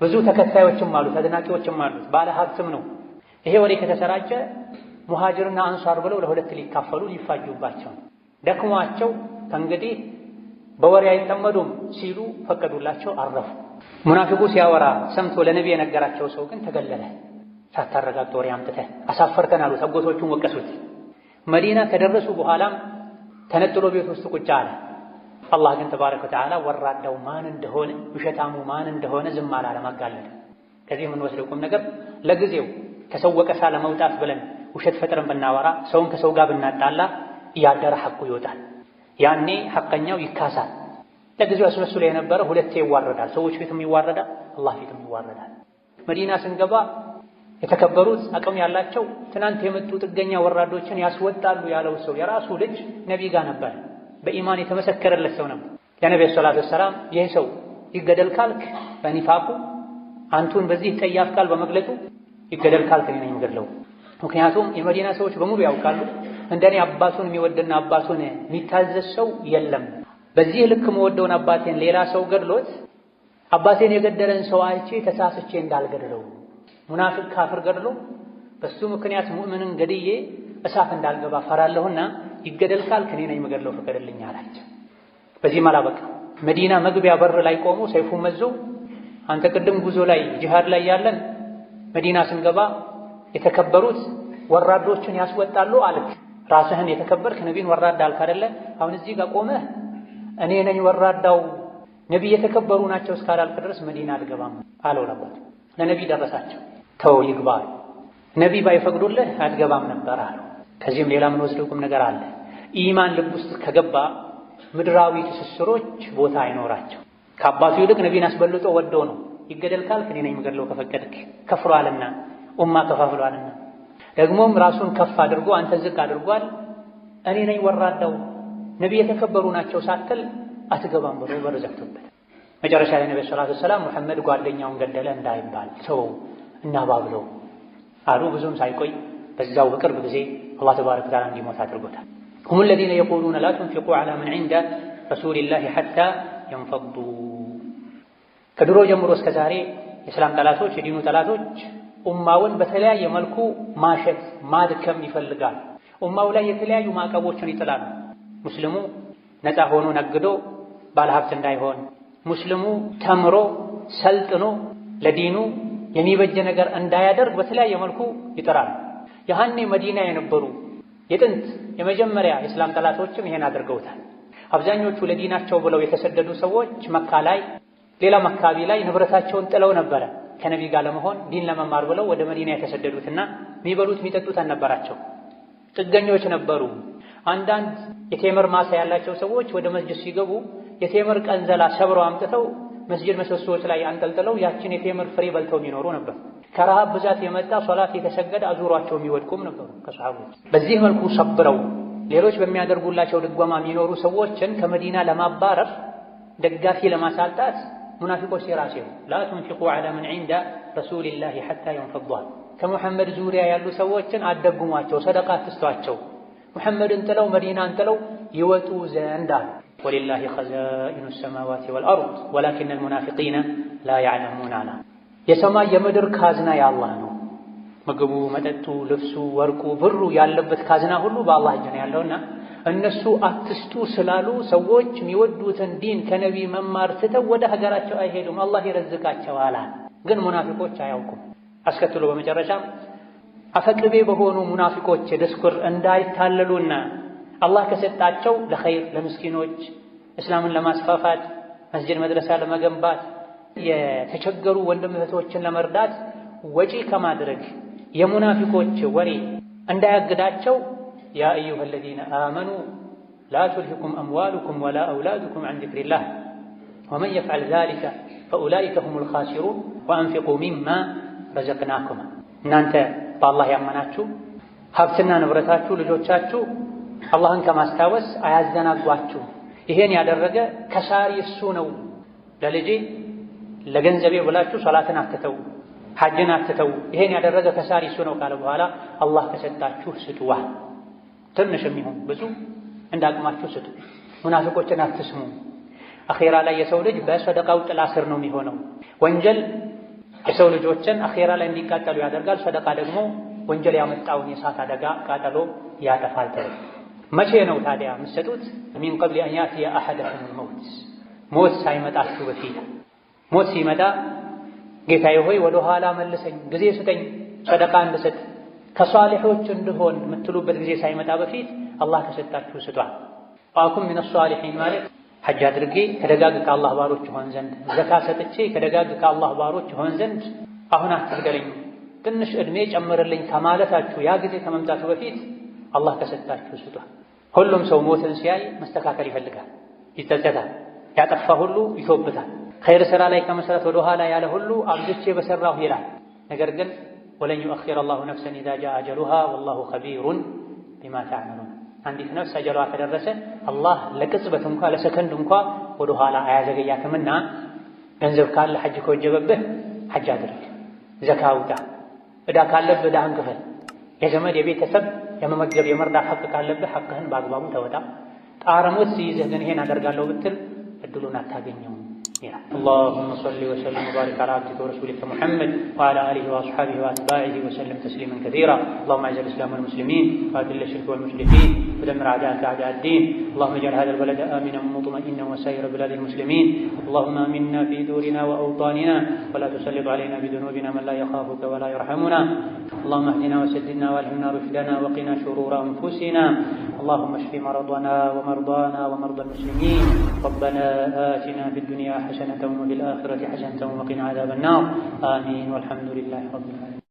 ብዙ ተከታዮችም አሉት፣ አድናቂዎችም አሉት፣ ባለ ሀብትም ነው። ይሄ ወሬ ከተሰራጨ ሙሃጅርና አንሷር ብለው ለሁለት ሊካፈሉ ሊፋጁባቸው፣ ደክሟቸው ከእንግዲህ በወሬ አይጠመዱም ሲሉ ፈቀዱላቸው፣ አረፉ። ሙናፊቁ ሲያወራ ሰምቶ ለነቢ የነገራቸው ሰው ግን ተገለለ። ሳታረጋግጥ ወሬ አምጥተህ አሳፈርከን አሉት። አጎቶቹን ወቀሱት። መዲና ከደረሱ በኋላም ተነጥሎ ቤት ውስጥ ቁጭ አለ። አላህ ግን ተባረከ ወተዓላ ወራዳው ማን እንደሆነ ውሸታሙ ማን እንደሆነ ዝም አላለም፣ አጋለጠ። ከዚህ የምንወስደው ቁም ነገር ለጊዜው ከሰው ወቀሳ ለመውጣት ብለን ውሸት ፈጥረን ብናወራ፣ ሰውን ከሰው ጋር ብናጣላ እያደረ ሐቁ ይወጣል። ያኔ ሐቀኛው ይካሳል። ለጊዜው አስመስሎ የነበረ ሁለቴ ይዋረዳል። ሰዎች ፊትም ይዋረዳል፣ አላህ ፊትም ይዋረዳል። መዲና ስንገባ የተከበሩት አቅም ያላቸው ትናንት የመጡ ጥገኛ ወራዶችን ያስወጣሉ ያለው ሰው የራሱ ልጅ ነቢይ ጋር ነበር። በኢማን የተመሰከረለት ሰው ነበር። ለነብዩ ሰለላሁ ዐለይሂ ወሰለም ይህ ሰው ይገደል ካልክ በኒፋቁ አንቱን በዚህ ጠያፍ ቃል በመግለጡ ይገደል ካልክ እኔ ነኝ የምገድለው። ምክንያቱም የመዲና ሰዎች በሙሉ ያውቃሉ እንደኔ አባቱን የሚወድና አባቱን የሚታዘዝ ሰው የለም። በዚህ ልክ መወደውን አባቴን ሌላ ሰው ገድሎት አባቴን የገደለን ሰው አይቼ ተሳስቼ እንዳልገድለው፣ ሙናፊቅ ካፍር ገድሎ በሱ ምክንያት ሙእምንን ገድዬ እሳት እንዳልገባ ፈራለሁና ይገደል ካልክ እኔ ነኝ የምገድለው ፍቀድልኝ አላቸው። በዚህም አላበቃ። መዲና መግቢያ በር ላይ ቆሞ ሰይፉን መዞ አንተ ቅድም ጉዞ ላይ ጂሃድ ላይ ያለን መዲና ስንገባ የተከበሩት ወራዶችን ያስወጣሉ አልክ። ራስህን የተከበርክ ነቢን ወራዳ አልክ አይደለ? አሁን እዚህ ጋር ቆመህ እኔ ነኝ ወራዳው ነቢይ የተከበሩ ናቸው እስካላልክ ድረስ መዲና አትገባም አለው። ለባት ለነቢይ ደረሳቸው። ተው ይግባል፣ ነቢይ ባይፈቅዱልህ አትገባም ነበር አለው። ከዚህም ሌላ ምን ወስደው ቁም ነገር አለ። ኢማን ልብ ውስጥ ከገባ ምድራዊ ትስስሮች ቦታ አይኖራቸው። ከአባቱ ይልቅ ነቢይን አስበልጦ ወዶ ነው። ይገደል ካልክ እኔ ነኝ የምገድለው ከፈቀድክ። ከፍሯልና ኡማ ከፋፍሏልና ደግሞም ራሱን ከፍ አድርጎ አንተ ዝቅ አድርጓል። እኔ ነኝ ወራዳው ነቢይ የተከበሩ ናቸው ሳትል አትገባም ብሎ በር ዘግቶበት መጨረሻ ላይ ነብዩ ሰለላሁ ዐለይሂ ወሰለም መሐመድ ጓደኛውን ገደለ እንዳይባል ሰው እናባብለው አሉ። ብዙም ሳይቆይ በዛው በቅርብ ጊዜ አላህ ተባረከ ወተዓላ እንዲሞት አድርጎታል። هم الذين يقولون لا تنفقوا على من عند رسول الله حتى ينفضوا። ከድሮ ጀምሮ እስከ ዛሬ የእስላም ጠላቶች የዲኑ ጠላቶች ኡማውን በተለያየ መልኩ ማሸት ማድከም ይፈልጋል። ኡማው ላይ የተለያዩ ማዕቀቦችን ይጥላሉ። ሙስሊሙ ነፃ ሆኖ ነግዶ ባለሀብት እንዳይሆን፣ ሙስሊሙ ተምሮ ሰልጥኖ ለዲኑ የሚበጀ ነገር እንዳያደርግ በተለያየ መልኩ ይጥራል። ያኔ መዲና የነበሩ የጥንት የመጀመሪያ የእስላም ጠላቶችም ይሄን አድርገውታል። አብዛኞቹ ለዲናቸው ብለው የተሰደዱ ሰዎች መካ ላይ ሌላ አካባቢ ላይ ንብረታቸውን ጥለው ነበረ ከነቢይ ጋር ለመሆን ዲን ለመማር ብለው ወደ መዲና የተሰደዱትና የሚበሉት የሚጠጡት አልነበራቸው፣ ጥገኞች ነበሩ። አንዳንድ የቴምር ማሳ ያላቸው ሰዎች ወደ መስጂድ ሲገቡ የቴምር ቀንዘላ ሰብረው አምጥተው መስጂድ ምሰሶዎች ላይ አንጠልጥለው ያችን የቴምር ፍሬ በልተው የሚኖሩ ነበር። ከረሃብ ብዛት የመጣ ሶላት የተሰገደ አዙሯቸው የሚወድቁም ነበሩ ከሰሃቦች። በዚህ መልኩ ሰብረው ሌሎች በሚያደርጉላቸው ድጓማ የሚኖሩ ሰዎችን ከመዲና ለማባረር ደጋፊ ለማሳጣት ሙናፊቆች የራሴው ላ ቱንፊቁ ዐላ መን ዒንደ ረሱሊላሂ ሐታ የንፈዷ። ከሙሐመድ ዙሪያ ያሉ ሰዎችን አደጉሟቸው፣ ሰደቃ አትስጧቸው፣ ሙሐመድን ጥለው መዲናን ጥለው ይወጡ ዘንድ አሉ። ወሊላሂ ኸዛኢኑ ሰማዋቲ ወልአርድ ወላኪነል ሙናፊቂነ ላ ያዕለሙን አላ። የሰማይ የምድር ካዝና የአላህ ነው። ምግቡ፣ መጠጡ፣ ልብሱ፣ ወርቁ፣ ብሩ ያለበት ካዝና ሁሉ በአላህ እጅ ነው ያለውና እነሱ አትስጡ ስላሉ ሰዎች የሚወዱትን ዲን ከነቢ መማር ትተው ወደ ሀገራቸው አይሄዱም፣ አላህ ይረዝቃቸዋል። ግን ሙናፊቆች አያውቁም። አስከትሎ በመጨረሻም አፈቅቤ በሆኑ ሙናፊቆች ድስኩር እንዳይታለሉና አላህ ከሰጣቸው ለኸይር ለምስኪኖች እስላምን ለማስፋፋት መስጂድ መድረሳ ለመገንባት የተቸገሩ ወንድም እህቶችን ለመርዳት ወጪ ከማድረግ የሙናፊቆች ወሬ እንዳያግዳቸው ያ አዩሃ አለዚነ አመኑ ላ ቱልሂኩም አምዋሉኩም ወላ አውላዱኩም ዐን ዚክሪላህ ወመን የፍዐል ዛሊከ ፈኡላኢከ ሁሙል ኻሲሩን ወአንፊቁ ሚማ ረዘቅናኩም። እናንተ በአላህ ያመናችሁ ሀብትና ንብረታችሁ ልጆቻችሁ አላህን ከማስታወስ አያዘናጓችሁ። ይሄን ያደረገ ከሳሪ እሱ ነው። ለልጄ ለገንዘቤ ብላችሁ ሶላትን አትተው፣ ሐጅን አትተው። ይሄን ያደረገ ከሳሪ እሱ ነው ካለ በኋላ አላህ ከሰጣችሁ ስጡዋ። ትንሽም ይሁን ብዙ እንዳቅማችሁ ስጡ። ሙናፊቆችን አትስሙ። አኼራ ላይ የሰው ልጅ በሰደቃው ጥላ ስር ነው የሚሆነው። ወንጀል የሰው ልጆችን አኼራ ላይ እንዲቃጠሉ ያደርጋል። ሰደቃ ደግሞ ወንጀል ያመጣውን የእሳት አደጋ ቃጠሎ ያጠፋል። መቼ ነው ታዲያ የምትሰጡት? ሚን ቀብሊ አን ያእቲየ አሐደኩሙል መውት፣ ሞት ሳይመጣችሁ በፊት። ሞት ሲመጣ ጌታዬ ሆይ ወደ ኋላ መልሰኝ፣ ጊዜ ስጠኝ፣ ሰደቃ እንድሰጥ ከሷሊሖች እንድሆን የምትሉበት ጊዜ ሳይመጣ በፊት አላህ ከሰጣችሁ ስጧል። ወአኩን ሚነ ሷሊሒን ማለት ሐጅ አድርጌ ከደጋግ ከአላህ ባሮች ሆን ዘንድ፣ ዘካ ሰጥቼ ከደጋግ ከአላህ ባሮች ሆን ዘንድ አሁን አትግደለኝ፣ ትንሽ ዕድሜ ጨምርልኝ ከማለታችሁ ያ ጊዜ ከመምጣቱ በፊት አላህ ከሰጣችሁ ስጧል። ሁሉም ሰው ሞትን ሲያይ መስተካከል ይፈልጋል፣ ይጸጸታል። ያጠፋ ሁሉ ይቶብታል። ኸይር ሥራ ላይ ከመስራት ወደ ኋላ ያለ ሁሉ አብዝቼ በሰራሁ ይላል። ነገር ግን ወለን ዩአኺረ አላሁ ነፍሰን ኢዛ ጃአ አጀሉሃ ወላሁ ኸቢሩን ቢማ ተዕመሉን። አንዲት ነፍስ አጀሏ ከደረሰ አላህ ለቅጽበት እንኳ ለሰከንድ እንኳ ወደ ኋላ አያዘገያትምና ገንዘብ ካለ ሐጅ ከወጀበብህ ሐጅ አድርግ፣ ዘካ አውጣ፣ ዕዳ ካለብህ ዕዳህን ክፈል፣ የዘመድ የቤተሰብ የመመገብ የመርዳት ሐቅ ካለብህ ሐቅህን በአግባቡ ተወጣ። ጣረ ሞት ሲይዝህ ግን ይሄን አደርጋለሁ ብትል እድሉን አታገኘውም ይላል። اللهم صل وسلم وبارك على عبدك ورسولك محمد وعلى آله وأصحابه وأتباعه وسلم تسليما كثيرا. اللهم أعز الإسلام والمسلمين وأذل الشرك والمشركين ودمر أعداءك أعداء الدين. اللهم اجعل هذا البلد آمنا مطمئنا وسائر بلاد المسلمين. اللهم آمنا في دورنا وأوطاننا ولا تسلط علينا بذنوبنا من لا يخافك ولا يرحمنا. اللهم اهدنا وسددنا والهمنا رشدنا وقنا شرور أنفسنا. اللهم اشف مرضنا ومرضانا ومرضى المسلمين. ربنا آتنا في الدنيا حسنة وفي الآخرة حسنة وقنا عذاب النار. آمين والحمد لله رب العالمين.